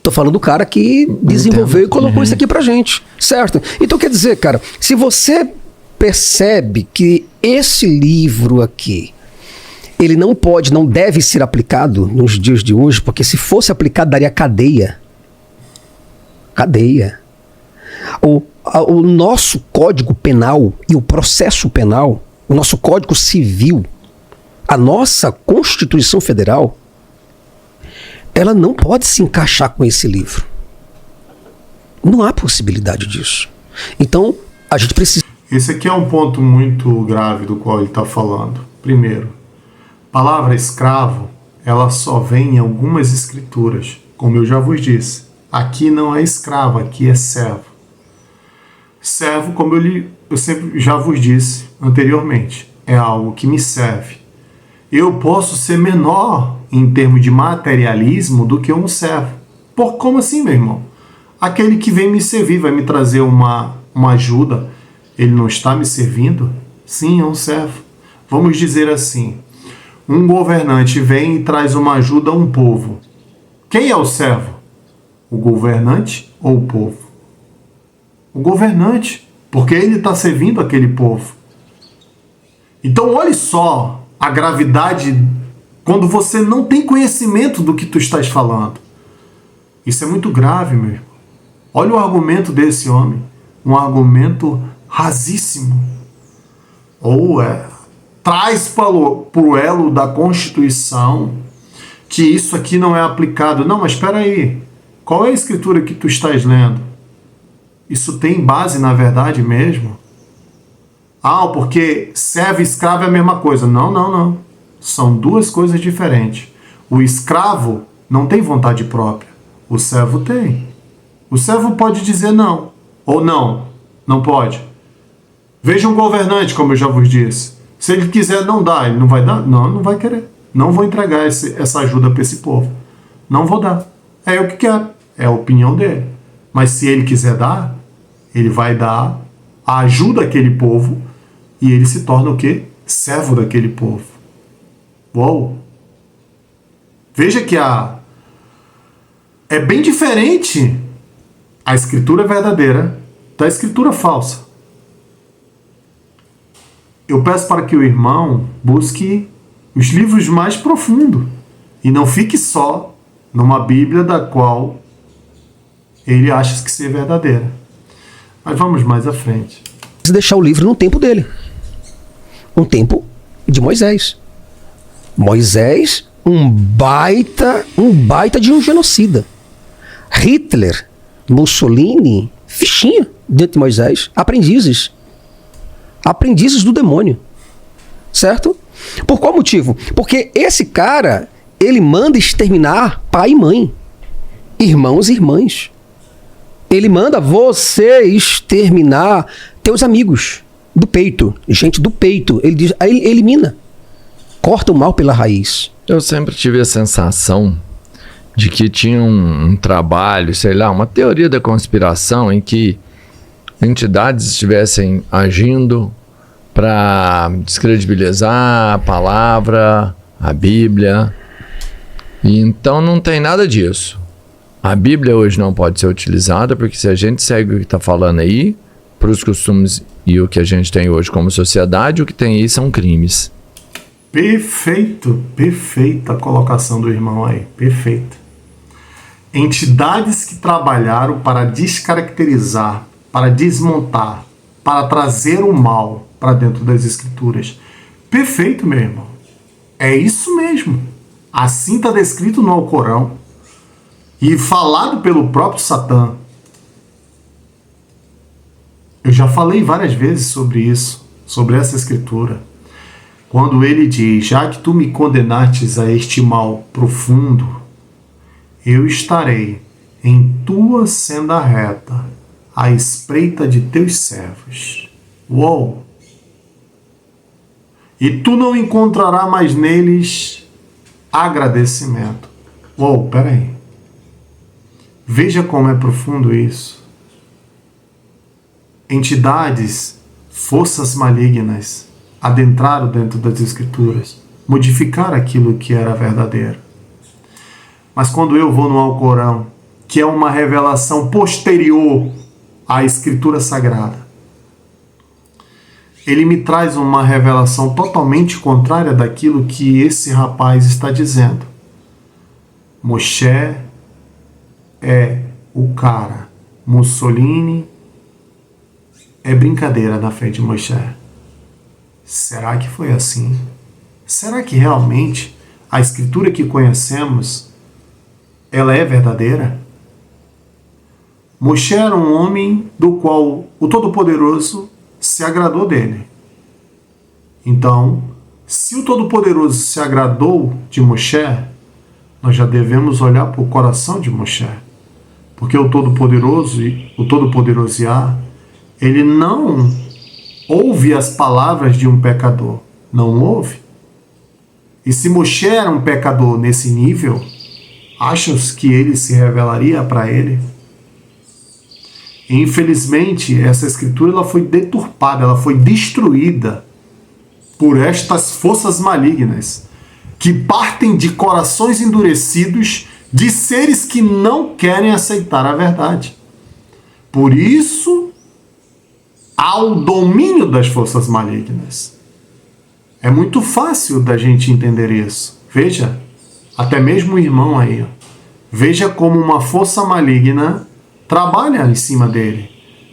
Tô falando do cara que desenvolveu e colocou isso aqui pra gente, certo? Então quer dizer, cara, se você percebe que esse livro aqui, ele não deve ser aplicado nos dias de hoje, porque se fosse aplicado daria cadeia. Cadeia. O nosso Código Penal e o processo penal, o nosso Código Civil, A nossa Constituição Federal, ela não pode se encaixar com esse livro. Não há possibilidade disso. Então, a gente precisa... Esse aqui é um ponto muito grave do qual ele está falando. Primeiro, a palavra escravo, ela só vem em algumas escrituras. Como eu já vos disse, aqui não é escravo, aqui é servo. Servo, como eu sempre já vos disse anteriormente, é algo que me serve. Eu posso ser menor em termos de materialismo do que um servo. Como assim, meu irmão? Aquele que vem me servir, vai me trazer uma ajuda, ele não está me servindo? Sim, é um servo. Vamos dizer assim, um governante vem e traz uma ajuda a um povo. Quem é o servo? O governante ou o povo? O governante, porque ele está servindo aquele povo. Então olhe só a gravidade quando você não tem conhecimento do que tu estás falando. Isso é muito grave, meu irmão. Olha o argumento desse homem, um argumento rasíssimo. Traz para o elo da Constituição que isso aqui não é aplicado. Não, mas espera aí. Qual é a escritura que tu estás lendo? Isso tem base na verdade mesmo? Porque servo e escravo é a mesma coisa. Não. São duas coisas diferentes. O escravo não tem vontade própria. O servo tem. O servo pode dizer não. Ou não pode. Veja um governante, como eu já vos disse. Se ele quiser não dar, ele não vai dar? Não vai querer. Não vou entregar essa ajuda para esse povo. Não vou dar. É o que quer. É a opinião dele. Mas se ele quiser dar, ele vai dar a ajuda àquele povo e ele se torna o quê? Servo daquele povo. Uou! Veja que é bem diferente a escritura verdadeira da escritura falsa. Eu peço para que o irmão busque os livros mais profundos e não fique só numa Bíblia da qual ele acha que ser verdadeira. Mas vamos mais à frente. Deixar o livro no tempo dele. Um tempo de Moisés. Moisés, um baita de um genocida. Hitler, Mussolini, fichinha dentro de Moisés. Aprendizes do demônio. Certo? Por qual motivo? Porque esse cara, ele manda exterminar pai e mãe, irmãos e irmãs. Ele manda você exterminar teus amigos do peito, gente do peito. Ele diz, aí ele elimina, corta o mal pela raiz. Eu sempre tive a sensação de que tinha um trabalho, sei lá, uma teoria da conspiração em que entidades estivessem agindo para descredibilizar a palavra, a Bíblia. E então não tem nada disso. A Bíblia hoje não pode ser utilizada porque se a gente segue o que está falando aí, para os costumes e o que a gente tem hoje como sociedade, o que tem aí são crimes. Perfeita a colocação do irmão aí, perfeita. Entidades que trabalharam para descaracterizar, para desmontar, para trazer o mal para dentro das escrituras. Perfeito, meu irmão. É isso mesmo. Assim está descrito no Alcorão e falado pelo próprio Satã. Eu já falei várias vezes sobre isso, sobre essa escritura. Quando ele diz, já que tu me condenastes a este mal profundo, eu estarei em tua senda reta, à espreita de teus servos. Uou! E tu não encontrarás mais neles agradecimento. Uou, peraí. Veja como é profundo isso. Entidades, forças malignas, adentraram dentro das escrituras, modificaram aquilo que era verdadeiro. Mas quando eu vou no Alcorão, que é uma revelação posterior à escritura sagrada, ele me traz uma revelação totalmente contrária daquilo que esse rapaz está dizendo. Moshe é o cara. Mussolini é brincadeira na frente de Moshe. Será que foi assim? será que realmente a Escritura que conhecemos, ela é verdadeira? Moshe era um homem do qual o Todo-Poderoso se agradou dele. Então, se o Todo-Poderoso se agradou de Moshe, nós já devemos olhar para o coração de Moshe. Porque o Todo-Poderoso Yah, ele não ouve as palavras de um pecador. Não ouve. E se Moshe era um pecador nesse nível, achas que ele se revelaria para ele? E, infelizmente, essa escritura ela foi deturpada, ela foi destruída por estas forças malignas que partem de corações endurecidos de seres que não querem aceitar a verdade. Por isso, há o domínio das forças malignas. É muito fácil da gente entender isso. Veja, até mesmo o irmão aí, ó. Veja como uma força maligna trabalha em cima dele,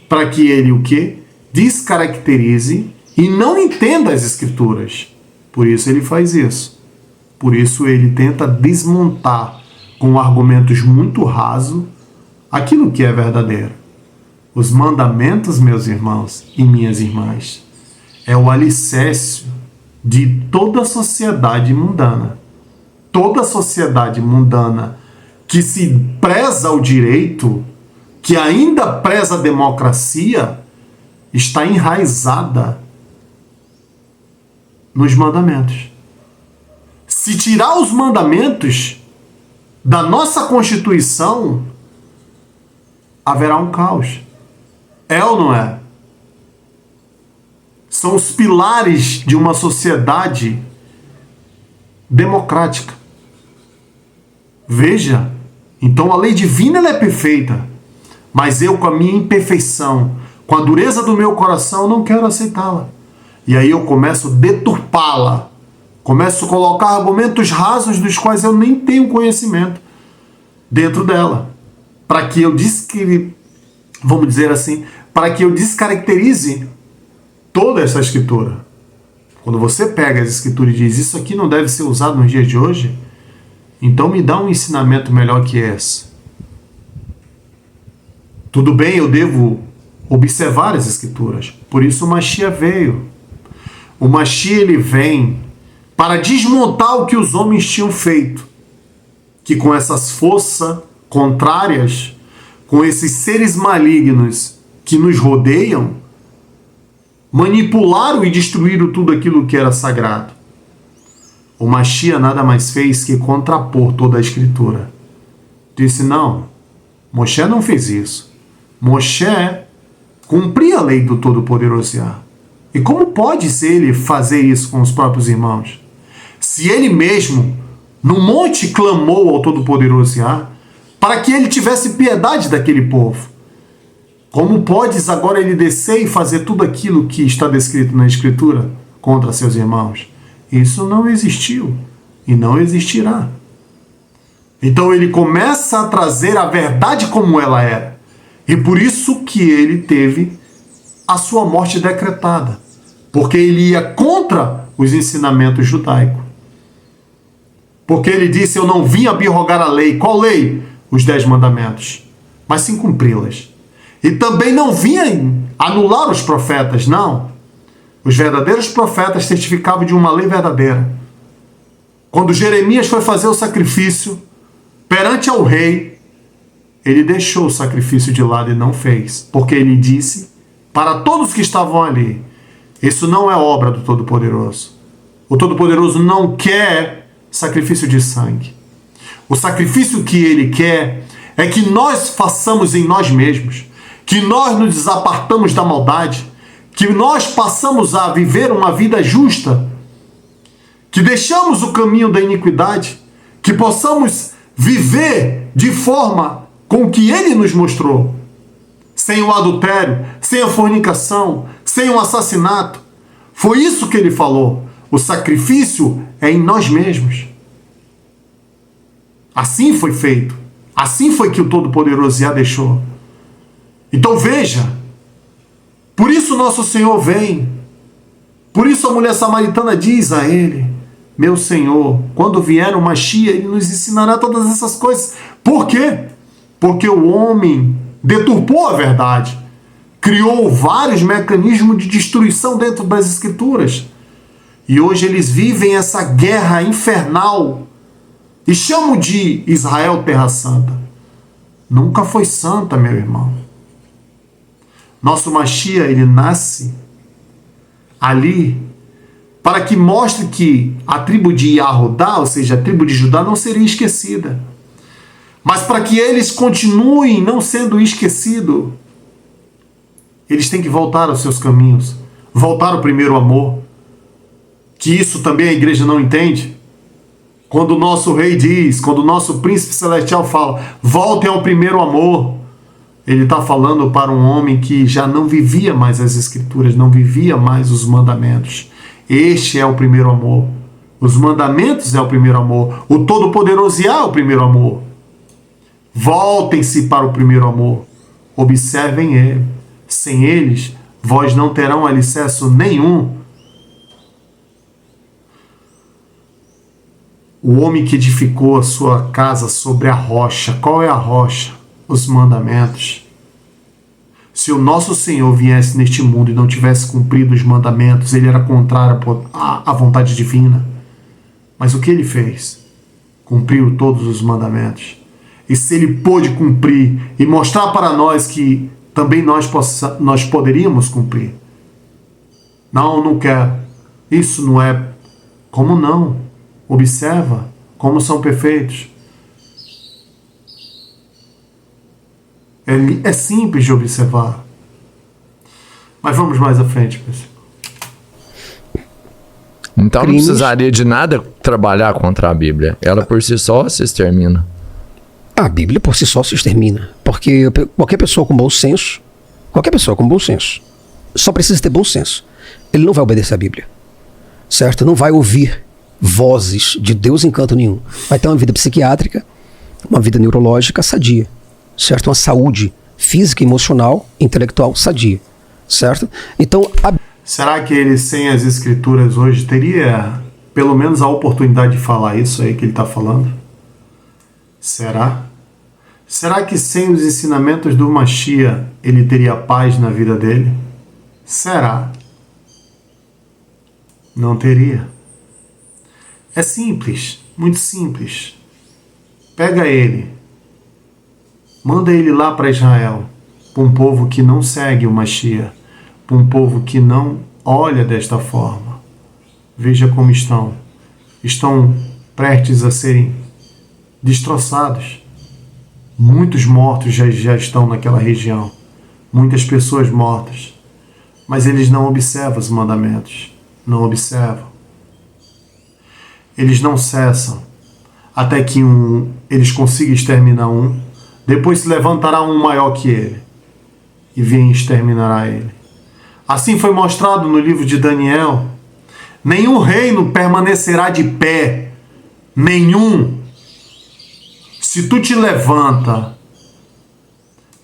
para que ele o quê? Descaracterize e não entenda as escrituras. Por isso ele faz isso. Por isso ele tenta desmontar com argumentos muito rasos aquilo que é verdadeiro. Os mandamentos, meus irmãos e minhas irmãs, é o alicerce de toda a sociedade mundana. Toda a sociedade mundana que se preza o direito, que ainda preza a democracia, está enraizada nos mandamentos. Se tirar os mandamentos da nossa Constituição, haverá um caos. É ou não é? São os pilares de uma sociedade democrática. Veja, então a lei divina ela é perfeita, mas eu com a minha imperfeição, com a dureza do meu coração, não quero aceitá-la. E aí eu começo a deturpá-la, começo a colocar argumentos rasos dos quais eu nem tenho conhecimento dentro dela, para que eu vamos dizer assim, para que eu descaracterize toda essa escritura. Quando você pega as escrituras e diz, isso aqui não deve ser usado nos dias de hoje, então me dá um ensinamento melhor que esse. Tudo bem, eu devo observar as escrituras. Por isso o Mashiach veio. O Mashiach ele vem para desmontar o que os homens tinham feito. Que com essas forças contrárias, com esses seres malignos que nos rodeiam, manipularam e destruíram tudo aquilo que era sagrado. O Mashiach nada mais fez que contrapor toda a escritura. Disse, não, Moshe não fez isso. Moshe cumpria a lei do Todo-Poderoso Yah. E como pode ele fazer isso com os próprios irmãos? Se ele mesmo, no monte, clamou ao Todo-Poderoso Yah para que ele tivesse piedade daquele povo. Como podes agora ele descer e fazer tudo aquilo que está descrito na Escritura contra seus irmãos? Isso não existiu e não existirá. Então ele começa a trazer a verdade como ela era. E por isso que ele teve a sua morte decretada. Porque ele ia contra os ensinamentos judaicos. Porque ele disse, eu não vim abrogar a lei. Qual lei? Os 10 mandamentos. Mas sim cumpri-las. E também não vinha anular os profetas, não. Os verdadeiros profetas testificavam de uma lei verdadeira. Quando Jeremias foi fazer o sacrifício perante ao rei, ele deixou o sacrifício de lado e não fez. Porque ele disse para todos que estavam ali, isso não é obra do Todo-Poderoso. O Todo-Poderoso não quer sacrifício de sangue. O sacrifício que ele quer é que nós façamos em nós mesmos, que nós nos desapartamos da maldade, que nós passamos a viver uma vida justa, que deixamos o caminho da iniquidade, que possamos viver de forma com que ele nos mostrou, sem o adultério, sem a fornicação, sem o assassinato. Foi isso que ele falou. O sacrifício é em nós mesmos. Assim foi feito. Assim foi que o Todo-Poderoso já deixou. Então veja, por isso nosso Senhor vem. Por isso a mulher samaritana diz a ele, meu Senhor, quando vier o Mashiach, ele nos ensinará todas essas coisas. Por quê? Porque o homem deturpou a verdade, criou vários mecanismos de destruição dentro das Escrituras. E hoje eles vivem essa guerra infernal e chamam de Israel Terra Santa. Nunca foi santa, meu irmão. Nosso Mashiach, ele nasce ali para que mostre que a tribo de Yahudá, ou seja, a tribo de Judá, não seria esquecida. Mas para que eles continuem não sendo esquecidos, eles têm que voltar aos seus caminhos, voltar ao primeiro amor. Que isso também a igreja não entende. Quando o nosso rei diz, quando o nosso príncipe celestial fala, voltem ao primeiro amor, ele está falando para um homem que já não vivia mais as Escrituras, não vivia mais os mandamentos. Este é o primeiro amor. Os mandamentos é o primeiro amor. O Todo-Poderoso é o primeiro amor. Voltem-se para o primeiro amor. Observem ele. Sem eles, vós não terão alicerce nenhum. O homem que edificou a sua casa sobre a rocha. Qual é a rocha? Os mandamentos. Se o nosso Senhor viesse neste mundo e não tivesse cumprido os mandamentos, ele era contrário à vontade divina. Mas o que ele fez? Cumpriu todos os mandamentos. E se ele pôde cumprir e mostrar para nós que também nós poderíamos cumprir. Não quero. Isso não é. Como não? Observa como são perfeitos. É simples de observar. Mas vamos mais à frente, pessoal. Então não precisaria de nada trabalhar contra a Bíblia. Ela por si só se extermina. A Bíblia por si só se extermina. Porque qualquer pessoa com bom senso, só precisa ter bom senso. Ele não vai obedecer a Bíblia. Certo? Não vai ouvir vozes de Deus em canto nenhum. Vai ter uma vida psiquiátrica, uma vida neurológica sadia. Certo? Uma saúde física, emocional, intelectual sadia. Certo? Então, será que ele, sem as Escrituras hoje, teria pelo menos a oportunidade de falar isso aí que ele está falando? Será? Será que sem os ensinamentos do Mashiach ele teria paz na vida dele? Será? Não teria. É simples, muito simples. Pega ele, manda ele lá para Israel, para um povo que não segue o Mashiach, para um povo que não olha desta forma. Veja como estão. Estão prestes a serem destroçados. Muitos mortos já estão naquela região. Muitas pessoas mortas. Mas eles não observam os mandamentos. Não observam. Eles não cessam até que eles consigam exterminar um. Depois se levantará um maior que ele e vem e exterminará ele. Assim foi mostrado no livro de Daniel. Nenhum reino permanecerá de pé. Nenhum. Se tu te levanta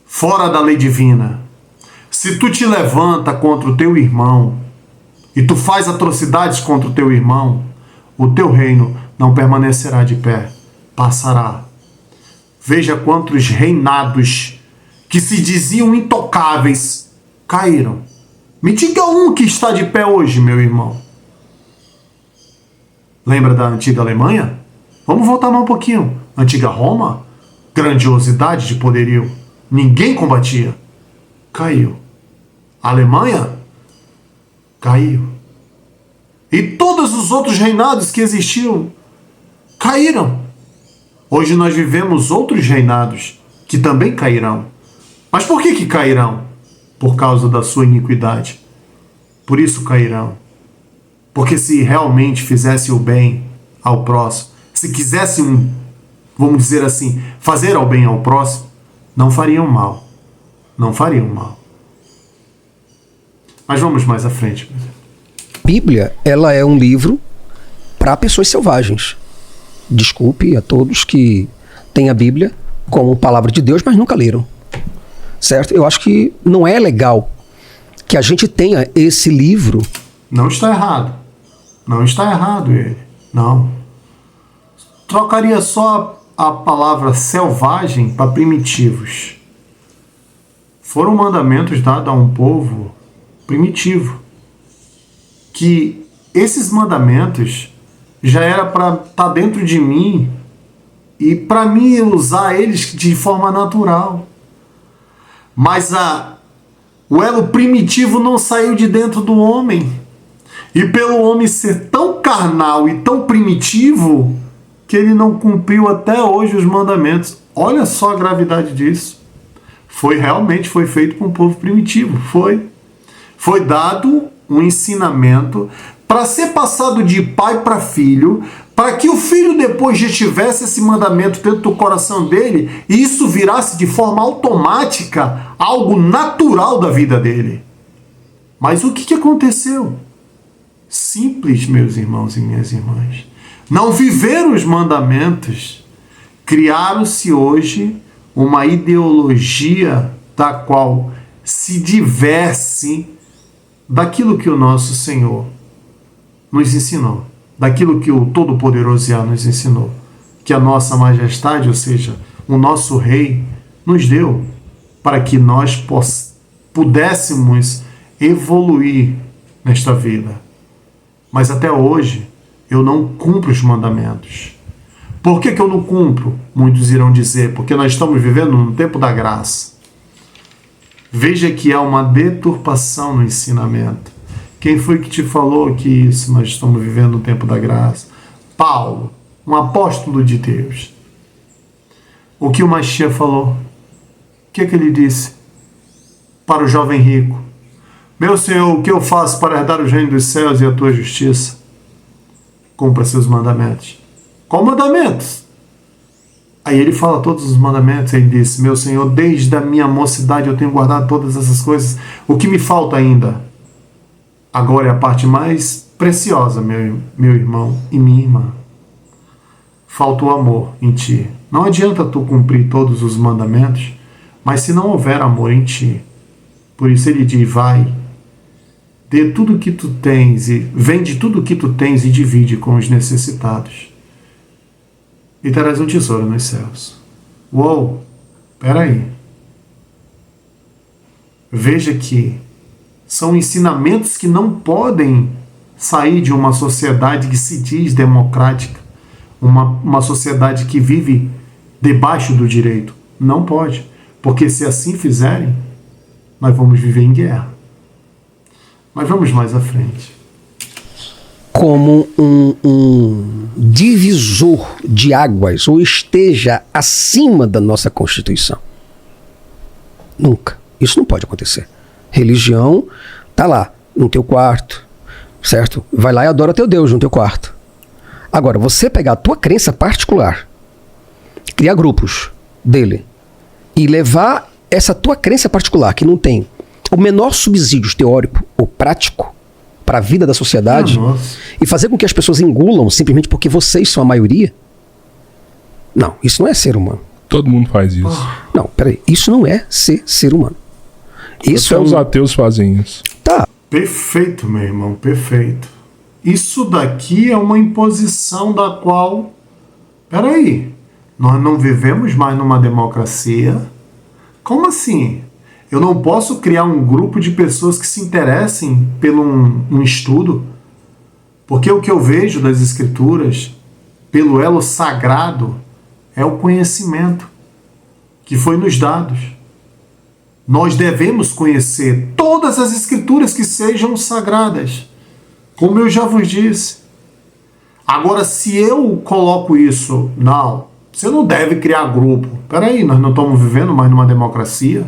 fora da lei divina, se tu te levanta contra o teu irmão e tu faz atrocidades contra o teu irmão, o teu reino não permanecerá de pé, passará. Veja quantos reinados que se diziam intocáveis caíram. Me diga um que está de pé hoje, meu irmão. Lembra da antiga Alemanha? Vamos voltar mais um pouquinho. Antiga Roma, grandiosidade de poderio. Ninguém combatia. Caiu. Alemanha, caiu. E todos os outros reinados que existiam caíram. Hoje nós vivemos outros reinados que também cairão. Mas por que cairão? Por causa da sua iniquidade. Por isso cairão. Porque se realmente fizesse o bem ao próximo, se quisesse vamos dizer assim, fazer ao bem ao próximo, não fariam mal. Não fariam mal. Mas vamos mais à frente. A Bíblia, ela é um livro para pessoas selvagens. Desculpe a todos que têm a Bíblia como palavra de Deus, mas nunca leram. Certo? Eu acho que não é legal que a gente tenha esse livro. Não está errado. Não está errado ele. Não. Trocaria só a palavra selvagem para primitivos. Foram mandamentos dados a um povo primitivo. Que esses mandamentos já era para estar dentro de mim e para mim usar eles de forma natural. Mas o elo primitivo não saiu de dentro do homem. E pelo homem ser tão carnal e tão primitivo, que ele não cumpriu até hoje os mandamentos. Olha só a gravidade disso. Realmente foi feito com um povo primitivo. Foi dado um ensinamento para ser passado de pai para filho, para que o filho depois já tivesse esse mandamento dentro do coração dele e isso virasse de forma automática algo natural da vida dele. Mas o que aconteceu? Simples, meus irmãos e minhas irmãs. Não viveram os mandamentos. Criaram-se hoje uma ideologia da qual se diverse daquilo que o nosso Senhor nos ensinou, daquilo que o Todo-Poderoso Yah nos ensinou, que a nossa majestade, ou seja, o nosso rei, nos deu para que nós pudéssemos evoluir nesta vida. Mas até hoje eu não cumpro os mandamentos. Por que eu não cumpro? Muitos irão dizer, porque nós estamos vivendo no tempo da graça. Veja que há uma deturpação no ensinamento. Quem foi que te falou que isso nós estamos vivendo no tempo da graça? Paulo, um apóstolo de Deus. O que o Mashiach falou? O que ele disse para o jovem rico? Meu Senhor, o que eu faço para herdar os reinos dos céus e a tua justiça? Cumpra seus mandamentos. Qual mandamentos? Aí ele fala todos os mandamentos. Ele disse, meu Senhor, desde a minha mocidade eu tenho guardado todas essas coisas. O que me falta ainda? Agora é a parte mais preciosa, meu irmão e minha irmã. Falta o amor em ti. Não adianta tu cumprir todos os mandamentos, mas se não houver amor em ti. Por isso ele diz, vai, dê tudo que tu tens e vende tudo que tu tens e divide com os necessitados. E terás um tesouro nos céus. Uou, peraí. Veja que são ensinamentos que não podem sair de uma sociedade que se diz democrática, uma sociedade que vive debaixo do direito. Não pode, porque se assim fizerem, nós vamos viver em guerra. Mas vamos mais à frente. Como um divisor de águas, ou esteja acima da nossa Constituição. Nunca. Isso não pode acontecer. Religião tá lá, no teu quarto, certo? Vai lá e adora teu Deus no teu quarto. Agora, você pegar a tua crença particular, criar grupos dele, e levar essa tua crença particular, que não tem o menor subsídio teórico ou prático para a vida da sociedade, e fazer com que as pessoas engulam simplesmente porque vocês são a maioria, não, isso não é ser humano. Todo mundo faz isso. Não, peraí, isso não é ser humano. Isso até os ateus fazem isso. Tá. Perfeito, meu irmão, perfeito. Isso daqui é uma imposição da qual... Peraí, nós não vivemos mais numa democracia? Como assim? Eu não posso criar um grupo de pessoas que se interessem pelo um estudo? Porque o que eu vejo das escrituras, pelo elo sagrado, é o conhecimento que foi nos dado. Nós devemos conhecer todas as escrituras que sejam sagradas, como eu já vos disse. Agora, se eu coloco isso, não, você não deve criar grupo. Peraí, nós não estamos vivendo mais numa democracia?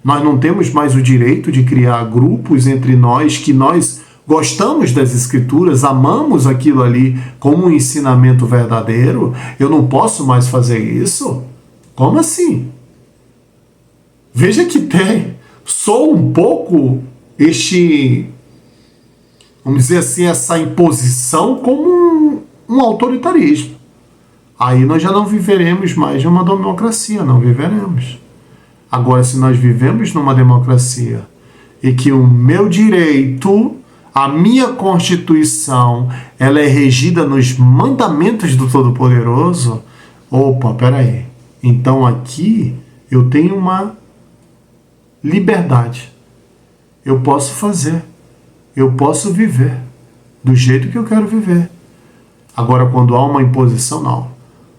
Nós não temos mais o direito de criar grupos entre nós, que nós gostamos das escrituras, amamos aquilo ali como um ensinamento verdadeiro? Eu não posso mais fazer isso? Como assim? Veja que sou um pouco vamos dizer assim, essa imposição como um autoritarismo. Aí nós já não viveremos mais numa democracia, não viveremos. Agora, se nós vivemos numa democracia e que o meu direito a minha Constituição, ela é regida nos mandamentos do Todo-Poderoso, opa, peraí. Então aqui eu tenho uma liberdade. Eu posso fazer. Eu posso viver do jeito que eu quero viver. Agora, quando há uma imposição, não.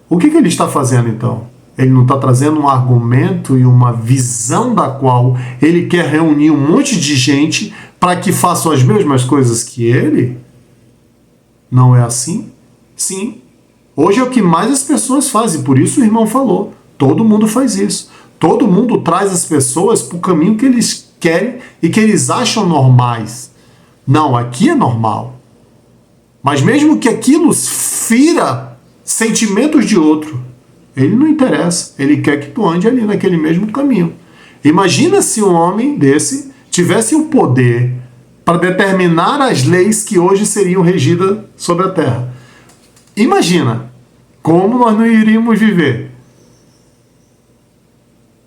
O que ele está fazendo, então? Ele não está trazendo um argumento e uma visão da qual ele quer reunir um monte de gente para que façam as mesmas coisas que ele? Não é assim? Sim. Hoje é o que mais as pessoas fazem, por isso o irmão falou. Todo mundo faz isso. Todo mundo traz as pessoas para o caminho que eles querem e que eles acham normais. Não, aqui é normal. Mas mesmo que aquilo fira sentimentos de outro, ele não interessa. Ele quer que tu ande ali naquele mesmo caminho. Imagina se um homem desse tivesse o poder para determinar as leis que hoje seriam regidas sobre a terra. Imagina como nós não iríamos viver.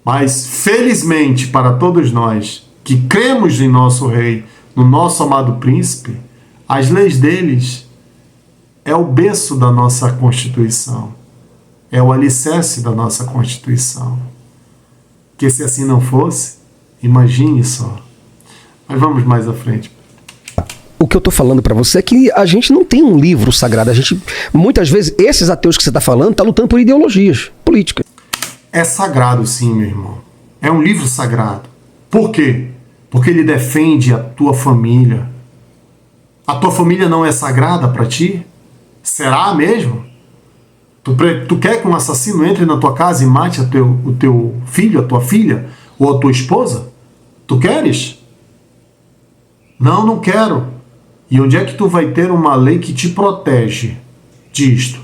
Mas, felizmente, para todos nós que cremos em nosso rei, no nosso amado príncipe, as leis deles é o berço da nossa Constituição. É o alicerce da nossa Constituição. Que se assim não fosse, imagine só. Mas vamos mais à frente. O que eu tô falando pra você é que a gente não tem um livro sagrado. A gente, muitas vezes, esses ateus que você tá falando, tá lutando por ideologias políticas. É sagrado, sim, meu irmão. É um livro sagrado. Por quê? Porque ele defende a tua família. A tua família não é sagrada para ti? Será mesmo? Tu quer que um assassino entre na tua casa e mate o teu filho, a tua filha ou a tua esposa? Tu queres? Não, não quero. E onde é que tu vai ter uma lei que te protege disto?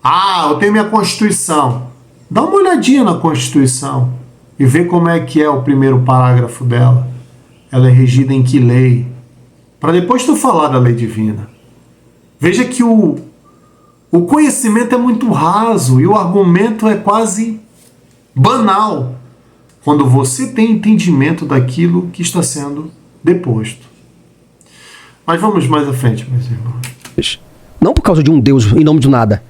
Ah, eu tenho minha Constituição. Dá uma olhadinha na Constituição e vê como é que é o primeiro parágrafo dela. Ela é regida em que lei? Para depois tu falar da lei divina. Veja que o conhecimento é muito raso e o argumento é quase banal quando você tem entendimento daquilo que está sendo deposto. Mas vamos mais à frente, meus irmãos. Não por causa de um Deus em nome do nada.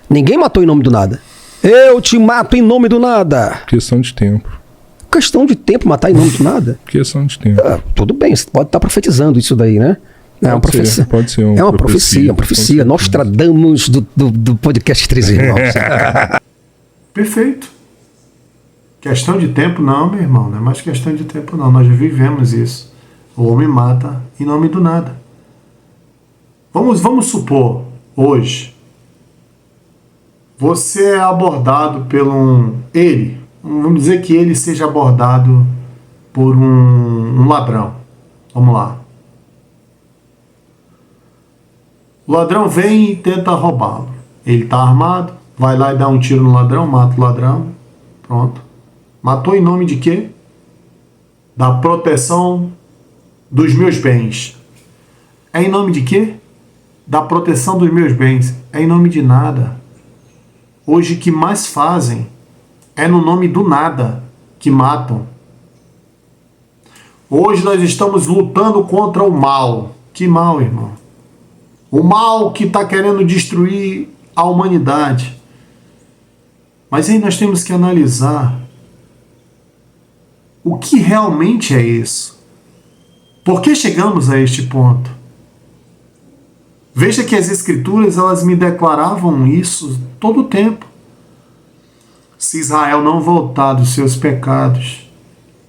Ninguém matou em nome do nada. Eu te mato em nome do nada. Questão de tempo. Questão de tempo matar em nome do nada? Questão de tempo. Tudo bem, você pode estar profetizando isso daí, né? É uma profecia. Pode ser é uma profecia. Nostradamus do podcast 13 Irmãos. Perfeito. Questão de tempo não, meu irmão. Não é mais questão de tempo não. Nós já vivemos isso. O homem mata em nome do nada. Vamos supor, hoje, você é abordado por vamos dizer que ele seja abordado por um ladrão. Vamos lá. O ladrão vem e tenta roubá-lo. Ele está armado, vai lá e dá um tiro no ladrão, mata o ladrão. Pronto. Matou em nome de quê? Da proteção dos meus bens. É em nome de quê? Da proteção dos meus bens. É em nome de nada. Hoje o que mais fazem é no nome do nada que matam. Hoje nós estamos lutando contra o mal. Que mal, irmão? O mal que está querendo destruir a humanidade. Mas aí nós temos que analisar o que realmente é isso. Por que chegamos a este ponto? Veja que as Escrituras elas me declaravam isso todo o tempo. Se Israel não voltar dos seus pecados,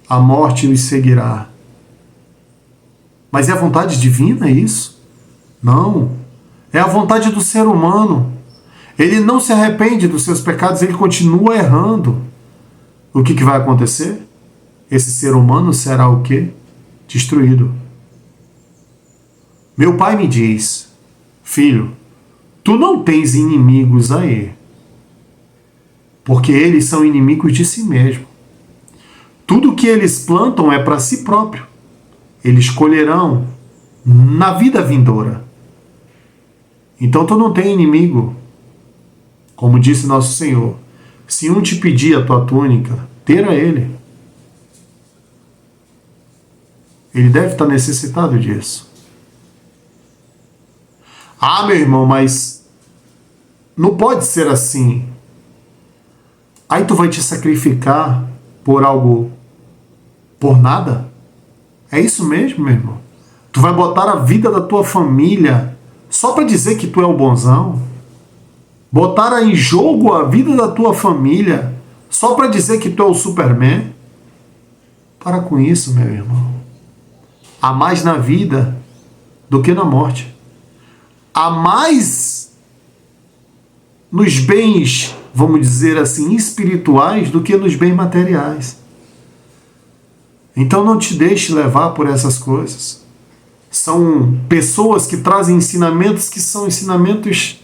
a morte os seguirá. Mas é a vontade divina isso? Não. É a vontade do ser humano. Ele não se arrepende dos seus pecados, ele continua errando. O que vai acontecer? Esse ser humano será o quê? Destruído. Meu pai me diz: filho, tu não tens inimigos aí, porque eles são inimigos de si mesmo. Tudo que eles plantam é para si próprio. Eles colherão na vida vindoura. Então tu não tem inimigo. Como disse nosso Senhor, se um te pedir a tua túnica, tira ele. Ele deve estar necessitado disso. Ah, meu irmão, mas não pode ser assim. Aí tu vai te sacrificar por algo, por nada? É isso mesmo, meu irmão? Tu vai botar a vida da tua família só para dizer que tu é o bonzão? Botar em jogo a vida da tua família só para dizer que tu é o Superman? Para com isso, meu irmão. Há mais na vida do que na morte. Há mais nos bens, vamos dizer assim, espirituais do que nos bens materiais. Então não te deixe levar por essas coisas. São pessoas que trazem ensinamentos que são ensinamentos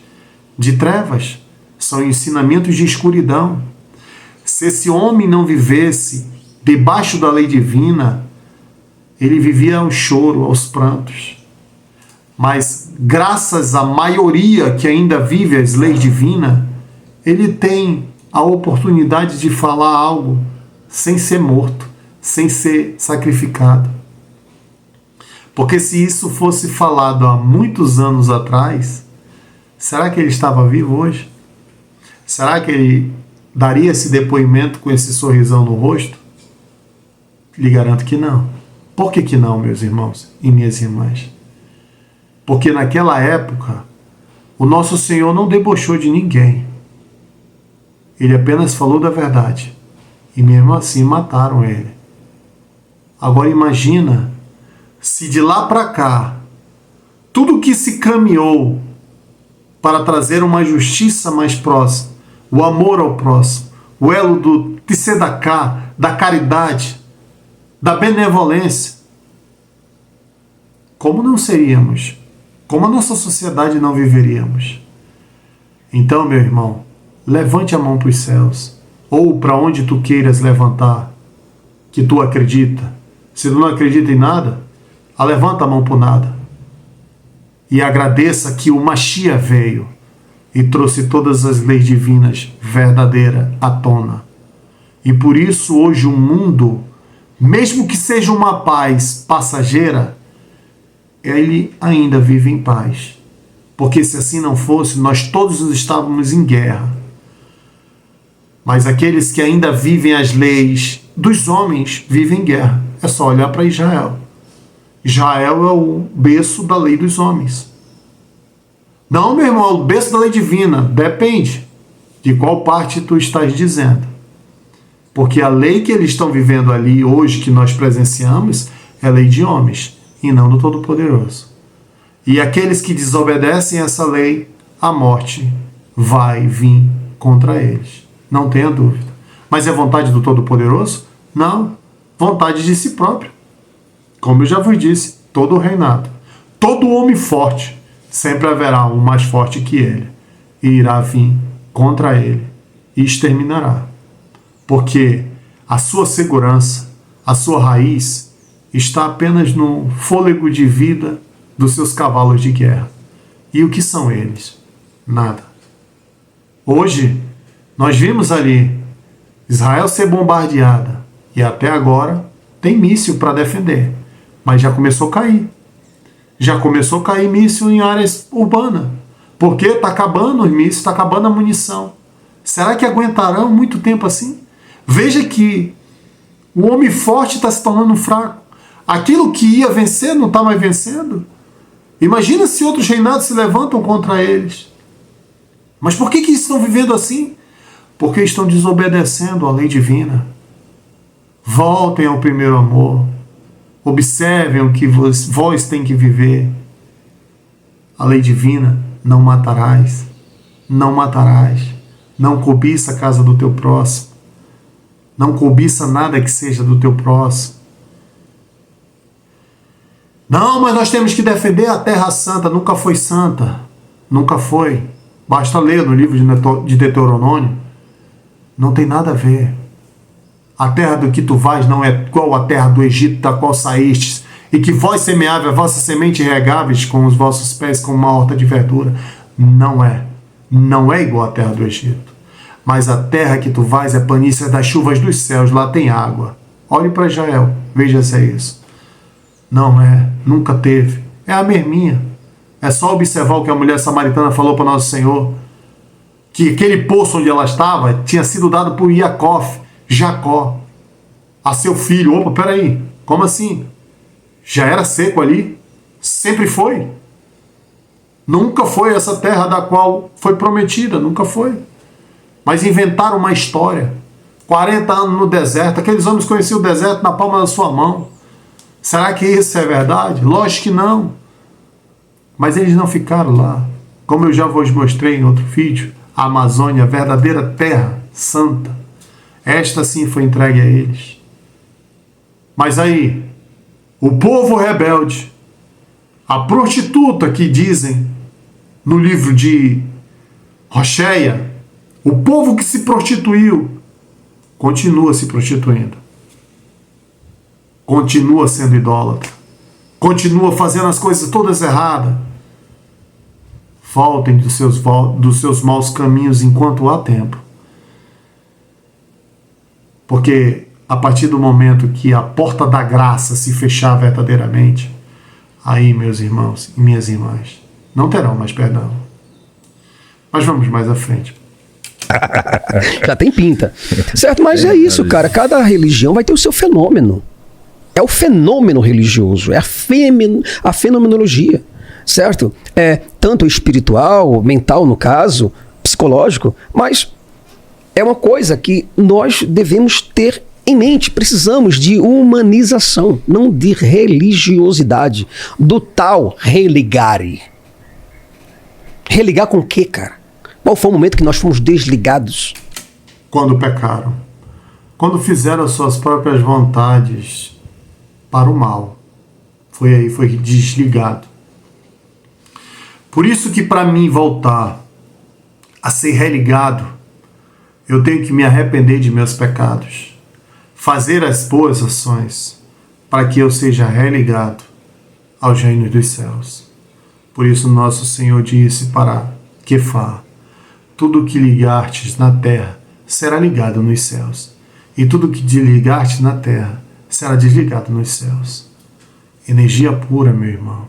de trevas, são ensinamentos de escuridão. Se esse homem não vivesse debaixo da lei divina, ele vivia ao choro, aos prantos. Mas graças à maioria que ainda vive as leis divinas, ele tem a oportunidade de falar algo sem ser morto, sem ser sacrificado. Porque se isso fosse falado há muitos anos atrás, será que ele estava vivo hoje? Será que ele daria esse depoimento com esse sorrisão no rosto? Lhe garanto que não. Por que não, meus irmãos e minhas irmãs? Porque naquela época, o nosso Senhor não debochou de ninguém. Ele apenas falou da verdade. E mesmo assim mataram ele. Agora imagina se de lá para cá, tudo que se caminhou para trazer uma justiça mais próxima, o amor ao próximo, o elo do tzedakah, da caridade, da benevolência, como não seríamos? Como a nossa sociedade não viveríamos? Então, meu irmão, levante a mão para os céus, ou para onde tu queiras levantar, que tu acredita. Se tu não acredita em nada, levanta a mão por nada. E agradeça que o Mashiach veio e trouxe todas as leis divinas verdadeiras à tona. E por isso hoje o mundo, mesmo que seja uma paz passageira, ele ainda vive em paz. Porque se assim não fosse, nós todos estávamos em guerra. Mas aqueles que ainda vivem as leis dos homens vivem em guerra. É só olhar para Israel. Israel é o berço da lei dos homens. Não, meu irmão, é o berço da lei divina. Depende de qual parte tu estás dizendo. Porque a lei que eles estão vivendo ali hoje, que nós presenciamos, é lei de homens e não do Todo-Poderoso. E aqueles que desobedecem essa lei, a morte vai vir contra eles. Não tenha dúvida. Mas é vontade do Todo-Poderoso? Não. Vontade de si próprio. Como eu já vos disse, todo reinado, todo homem forte, sempre haverá um mais forte que ele, e irá vir contra ele e exterminará. Porque a sua segurança, a sua raiz, está apenas no fôlego de vida dos seus cavalos de guerra. E o que são eles? Nada. Hoje, nós vimos ali Israel ser bombardeada, e até agora tem míssil para defender. Mas já começou a cair. Já começou a cair míssil em áreas urbanas. Porque está acabando os mísseis, está acabando a munição. Será que aguentarão muito tempo assim? Veja que o homem forte está se tornando fraco. Aquilo que ia vencer não está mais vencendo. Imagina se outros reinados se levantam contra eles. Mas por que estão vivendo assim? Porque estão desobedecendo a lei divina. Voltem ao primeiro amor. Observem o que vós tem que viver. A lei divina: não matarás, não matarás, não cobiça a casa do teu próximo, não cobiça nada que seja do teu próximo. Não, mas nós temos que defender a terra santa. Nunca foi santa, nunca foi. Basta ler no livro de Deuteronômio. Não tem nada a ver. A terra do que tu vais não é igual a terra do Egito, da qual saístes, e que vós semeáveis, a vossa semente regáveis com os vossos pés como uma horta de verdura. Não é. Não é igual à terra do Egito. Mas a terra que tu vais é planície das chuvas dos céus, lá tem água. Olhe para Israel, veja se é isso. Não é, nunca teve. É a merminha. É só observar o que a mulher samaritana falou para Nosso Senhor, que aquele poço onde ela estava tinha sido dado por Jacó, a seu filho. Opa, peraí, como assim? Já era seco ali? Sempre foi? Nunca foi essa terra da qual foi prometida, nunca foi. Mas inventaram uma história. 40 anos no deserto, aqueles homens conheciam o deserto na palma da sua mão. Será que isso é verdade? Lógico que não. Mas eles não ficaram lá. Como eu já vos mostrei em outro vídeo, a Amazônia, a verdadeira terra santa, esta sim foi entregue a eles. Mas aí, o povo rebelde, a prostituta que dizem no livro de Rocheia, o povo que se prostituiu, continua se prostituindo. Continua sendo idólatra. Continua fazendo as coisas todas erradas. Voltem dos seus maus caminhos enquanto há tempo. Porque a partir do momento que a porta da graça se fechar verdadeiramente, aí, meus irmãos e minhas irmãs, não terão mais perdão. Mas vamos mais à frente. Já tem pinta. Certo? Mas é isso, cara. Cada religião vai ter o seu fenômeno. É o fenômeno religioso. É a fenomenologia. Certo? É tanto espiritual, mental no caso, psicológico, mas é uma coisa que nós devemos ter em mente. Precisamos de humanização, não de religiosidade, do tal religare. Religar com o quê, cara? Qual foi o momento que nós fomos desligados? Quando pecaram. Quando fizeram as suas próprias vontades para o mal. Foi aí, foi desligado. Por isso que para mim voltar a ser religado, eu tenho que me arrepender de meus pecados, fazer as boas ações, para que eu seja religado aos reinos dos céus. Por isso nosso Senhor disse para Quefá: tudo que ligartes na terra será ligado nos céus, e tudo que desligartes na terra será desligado nos céus. Energia pura, meu irmão.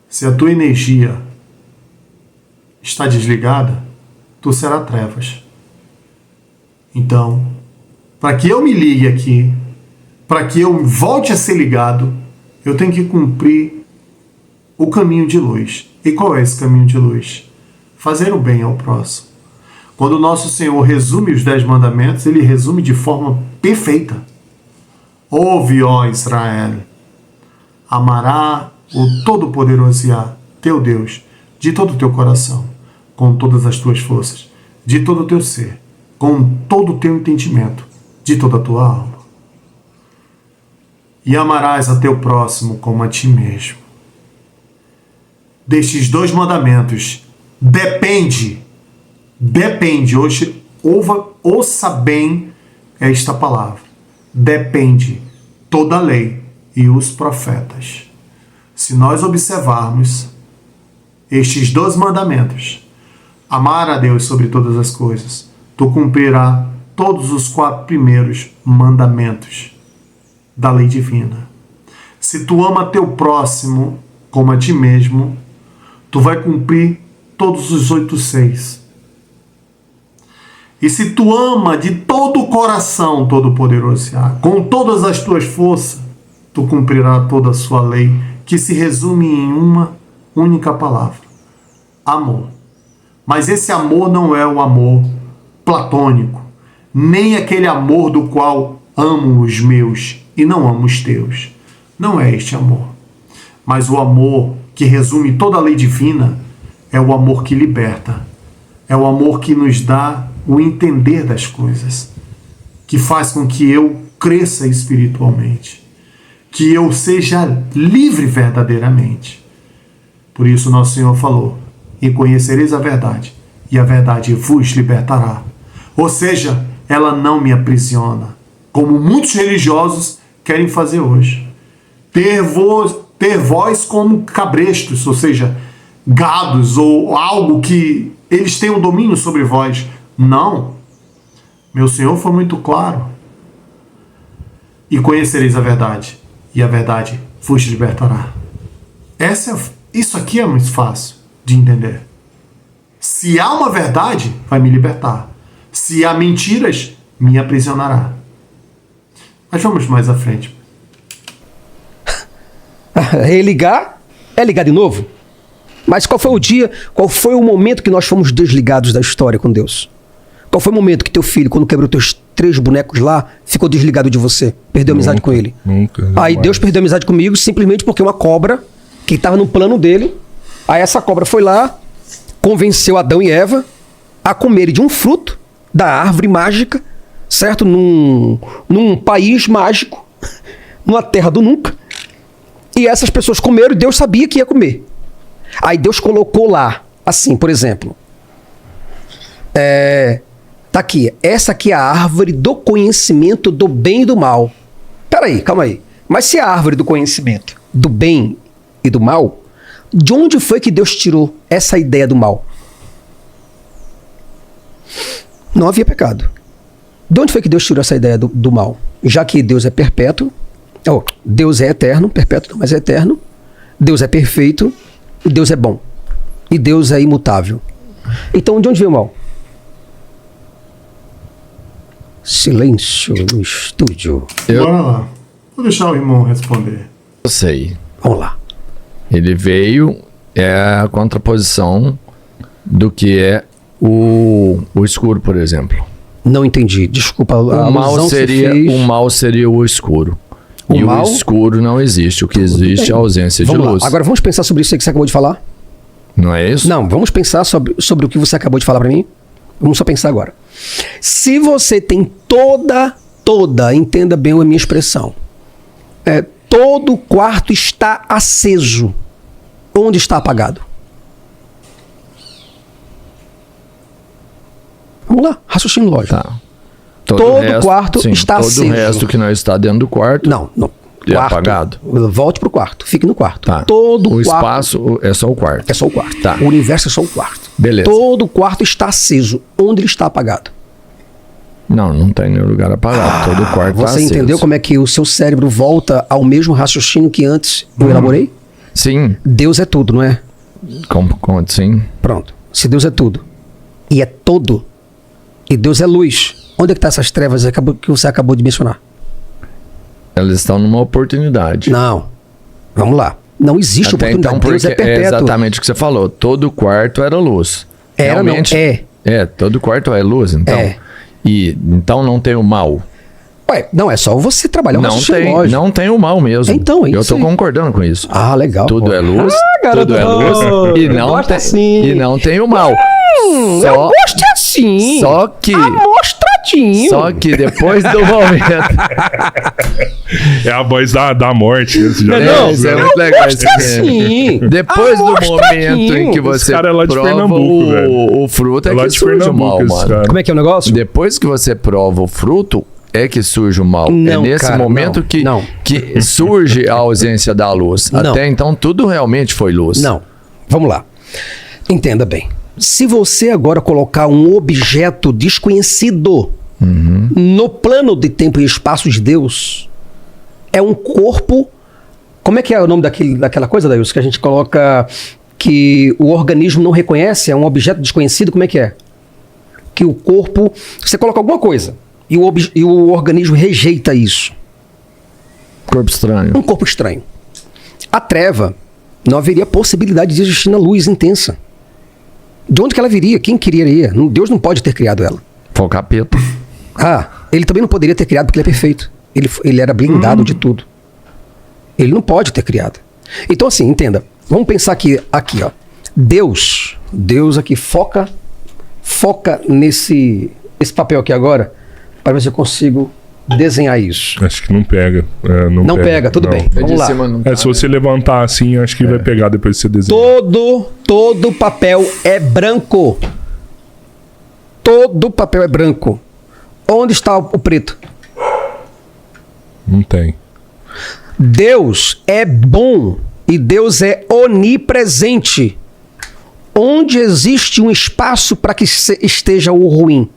Se a tua energia está desligada, tu será trevas. Então, para que eu me ligue aqui, para que eu volte a ser ligado, eu tenho que cumprir o caminho de luz. E qual é esse caminho de luz? Fazer o bem ao próximo. Quando o nosso Senhor resume os 10 mandamentos, ele resume de forma perfeita. Ouve, ó Israel, amará o Todo-Poderoso Yah, teu Deus, de todo o teu coração, com todas as tuas forças, de todo o teu ser, com todo o teu entendimento, de toda a tua alma. E amarás a teu próximo como a ti mesmo. Destes 2 mandamentos depende, hoje, ouça bem esta palavra, depende toda a lei e os profetas. Se nós observarmos estes 2 mandamentos, amar a Deus sobre todas as coisas, tu cumprirás todos os 4 primeiros mandamentos da lei divina. Se tu ama teu próximo como a ti mesmo, tu vai cumprir todos os 8:6. E se tu ama de todo o coração Todo-Poderoso, com todas as tuas forças, tu cumprirás toda a sua lei, que se resume em uma única palavra: amor. Mas esse amor não é o amor platônico, nem aquele amor do qual amo os meus e não amo os teus. Não é este amor. Mas o amor que resume toda a lei divina é o amor que liberta. É o amor que nos dá o entender das coisas, que faz com que eu cresça espiritualmente, que eu seja livre verdadeiramente. Por isso nosso Senhor falou: e conhecereis a verdade, e a verdade vos libertará. Ou seja, ela não me aprisiona, como muitos religiosos querem fazer hoje. Ter voz como cabrestos, ou seja, gados, ou algo que eles tenham domínio sobre vós. Não. Meu Senhor foi muito claro. E conhecereis a verdade, e a verdade vos libertará. Isso aqui é muito fácil de entender. Se há uma verdade, vai me libertar. Se há mentiras, me aprisionará. Mas vamos mais à frente. Religar é ligar de novo. Mas qual foi o dia, qual foi o momento que nós fomos desligados da história com Deus? Qual foi o momento que teu filho, quando quebrou teus 3 bonecos lá, ficou desligado de você? Perdeu amizade com ele? Nunca. Aí Deus perdeu amizade comigo simplesmente porque uma cobra que estava no plano dele, aí essa cobra foi lá, convenceu Adão e Eva a comerem de um fruto da árvore mágica, certo? Num país mágico, numa terra do nunca. E essas pessoas comeram e Deus sabia que ia comer. Aí Deus colocou lá, assim, por exemplo, tá aqui, essa aqui é a árvore do conhecimento do bem e do mal. Peraí, calma aí. Mas se é a árvore do conhecimento do bem e do mal, de onde foi que Deus tirou essa ideia do mal? Não havia pecado. De onde foi que Deus tirou essa ideia do mal? Já que Deus é perpétuo, Deus é eterno, perpétuo não, mas é eterno, Deus é perfeito, Deus é bom. E Deus é imutável. Então, de onde veio o mal? Silêncio no estúdio. Bora lá. Vou deixar o irmão responder. Eu sei. Vamos lá. Ele veio, é a contraposição do que é o escuro, por exemplo. Não entendi. Desculpa. O mal seria o escuro. E o escuro não existe. O que existe é a ausência de luz. Agora vamos pensar sobre isso aí que você acabou de falar? Não é isso? Não, vamos pensar sobre o que você acabou de falar para mim. Vamos só pensar agora. Se você tem entenda bem a minha expressão, todo o quarto está aceso, onde está apagado? Vamos lá, raciocínio lógico. Tá. Todo o quarto está aceso. Todo o resto que não está dentro do quarto. Não. É apagado. Volte pro quarto. Fique no quarto. Tá. Todo o quarto, espaço é só o quarto. É só o quarto. Tá. O universo é só o quarto. Beleza. Todo o quarto está aceso. Onde ele está apagado? Não tem nenhum lugar apagado. Todo o quarto está aceso. Você entendeu como é que o seu cérebro volta ao mesmo raciocínio que antes eu elaborei? Sim. Deus é tudo, não é? Como sim? Pronto. Se Deus é tudo e é todo, e Deus é luz, onde é que estão essas trevas que você acabou de mencionar? Elas estão numa oportunidade. Não. Vamos lá. Não existe até oportunidade. Então, Deus é perpétuo. É exatamente o que você falou. Todo quarto era luz. Era, realmente, não é. Todo quarto é luz, então. Então não tem o mal. Ué, não, é só você trabalhar o raciocínio lógico. Não tem o mal mesmo. Então, é isso. Eu tô concordando com isso. Ah, legal. Tudo é luz, tudo é luz e não tem o mal. Eu gosto assim. Só que... Amostradinho. Só que depois do momento... É a voz da morte. Isso é muito legal. Assim. Depois do momento em que você prova o fruto, é que surge o mal, mano. Como é que é o negócio? Depois que você prova o fruto, é que surge o mal. Não, é nesse momento que surge a ausência da luz. Não. Até então, tudo realmente foi luz. Não. Vamos lá. Entenda bem. Se você agora colocar um objeto desconhecido no plano de tempo e espaço de Deus, é um corpo... Como é que é o nome daquela coisa, Daílson, que a gente coloca que o organismo não reconhece? É um objeto desconhecido? Como é que é? Que o corpo... Você coloca alguma coisa e o organismo rejeita isso. Corpo estranho. Um corpo estranho. A treva, não haveria possibilidade de existir na luz intensa. De onde que ela viria? Quem queria? Deus não pode ter criado ela. Foi o capeta. Ele também não poderia ter criado porque ele é perfeito. Ele era blindado de tudo. Ele não pode ter criado. Então assim, entenda. Vamos pensar aqui ó. Deus aqui, foca nesse papel aqui agora, para ver se eu consigo desenhar isso. Acho que não pega. Não pega, tudo bem. Vamos lá. Se você levantar assim, acho que vai pegar depois de você desenhar. Todo papel é branco. Todo papel é branco. Onde está o preto? Não tem. Deus é bom e Deus é onipresente. Onde existe um espaço para que esteja o ruim?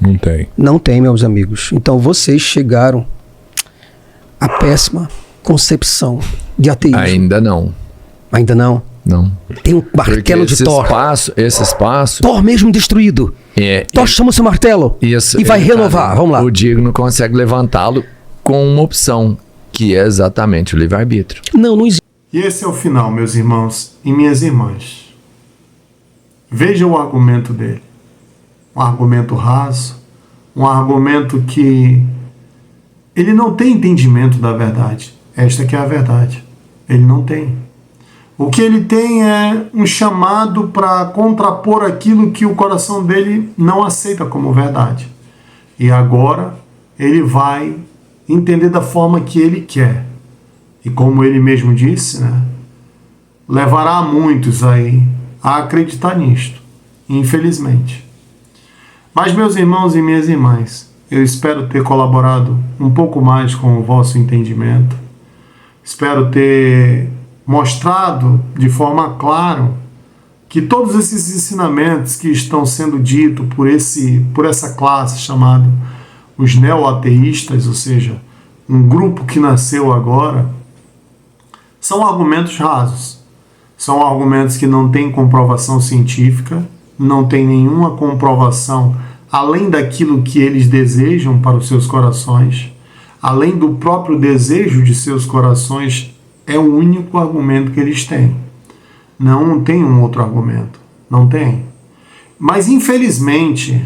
Não tem. Não tem, meus amigos. Então vocês chegaram a péssima concepção de ateísmo. Ainda não. Ainda não? Não. Tem um martelo de Thor. Esse espaço... Thor mesmo destruído. Thor chama o seu martelo e vai renovar. Vamos lá. O digno consegue levantá-lo com uma opção, que é exatamente o livre-arbítrio. Não existe. E esse é o final, meus irmãos e minhas irmãs. Veja o argumento dele. Um argumento raso, um argumento que ele não tem entendimento da verdade. Esta que é a verdade. Ele não tem. O que ele tem é um chamado para contrapor aquilo que o coração dele não aceita como verdade. E agora ele vai entender da forma que ele quer. E como ele mesmo disse, né, levará muitos aí a acreditar nisto, infelizmente. Mas, meus irmãos e minhas irmãs, eu espero ter colaborado um pouco mais com o vosso entendimento. Espero ter mostrado de forma clara que todos esses ensinamentos que estão sendo ditos por essa classe chamada os neo-ateístas, ou seja, um grupo que nasceu agora, são argumentos rasos. São argumentos que não têm comprovação científica, não tem nenhuma comprovação além daquilo que eles desejam para os seus corações, além do próprio desejo de seus corações, é o único argumento que eles têm. Não tem um outro argumento. Não tem. Mas, infelizmente,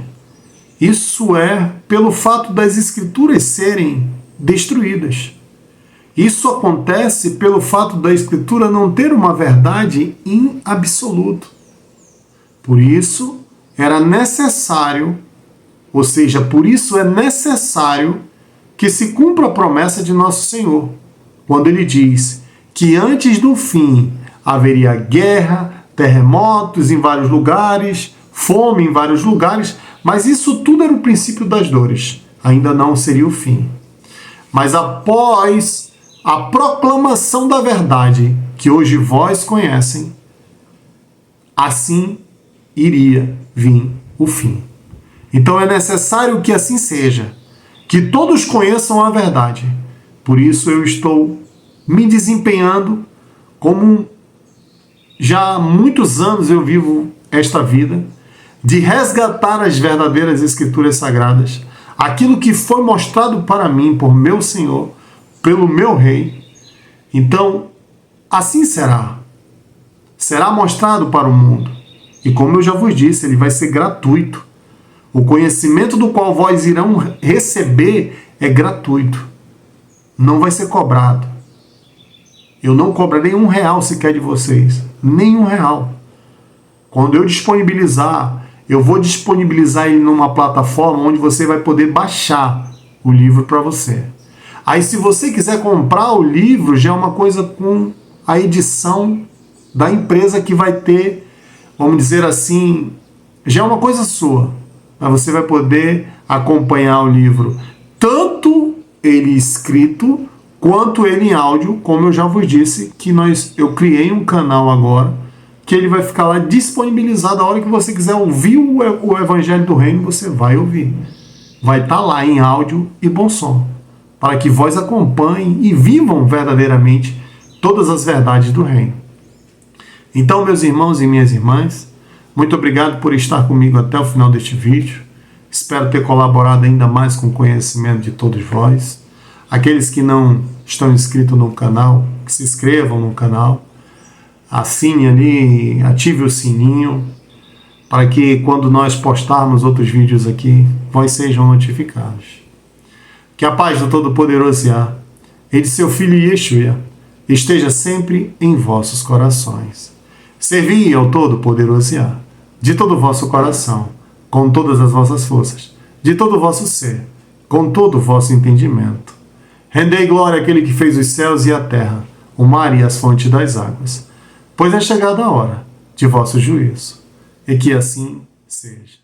isso é pelo fato das escrituras serem destruídas. Isso acontece pelo fato da escritura não ter uma verdade em absoluto. Por isso, era necessário, ou seja, por isso é necessário que se cumpra a promessa de nosso Senhor, quando ele diz que antes do fim haveria guerra, terremotos em vários lugares, fome em vários lugares, mas isso tudo era o princípio das dores, ainda não seria o fim. Mas após a proclamação da verdade, que hoje vós conhecem, assim iria vir o fim. Então é necessário que assim seja, que todos conheçam a verdade. Por isso eu estou me desempenhando como já há muitos anos eu vivo esta vida, de resgatar as verdadeiras escrituras sagradas, aquilo que foi mostrado para mim por meu Senhor, pelo meu Rei. Então, assim será. Será mostrado para o mundo. E como eu já vos disse, ele vai ser gratuito. O conhecimento do qual vós irão receber é gratuito. Não vai ser cobrado. Eu não cobrarei R$1 sequer de vocês. Nem R$1. Quando eu disponibilizar, eu vou disponibilizar ele numa plataforma onde você vai poder baixar o livro para você. Aí, se você quiser comprar o livro, já é uma coisa com a edição da empresa que vai ter, vamos dizer assim, já é uma coisa sua. Mas você vai poder acompanhar o livro, tanto ele escrito, quanto ele em áudio, como eu já vos disse, que eu criei um canal agora, que ele vai ficar lá disponibilizado. A hora que você quiser ouvir o Evangelho do Reino, você vai ouvir. Vai estar lá em áudio e bom som, para que vós acompanhem e vivam verdadeiramente todas as verdades do Reino. Então, meus irmãos e minhas irmãs, muito obrigado por estar comigo até o final deste vídeo. Espero ter colaborado ainda mais com o conhecimento de todos vós. Aqueles que não estão inscritos no canal, que se inscrevam no canal, assine ali, ative o sininho, para que quando nós postarmos outros vídeos aqui, vós sejam notificados. Que a paz do Todo-Poderoso Yah e de seu Filho Yeshua esteja sempre em vossos corações. Servi ao Todo-Poderoso Yah de todo o vosso coração, com todas as vossas forças, de todo o vosso ser, com todo o vosso entendimento. Rendei glória àquele que fez os céus e a terra, o mar e as fontes das águas, pois é chegada a hora de vosso juízo, e que assim seja.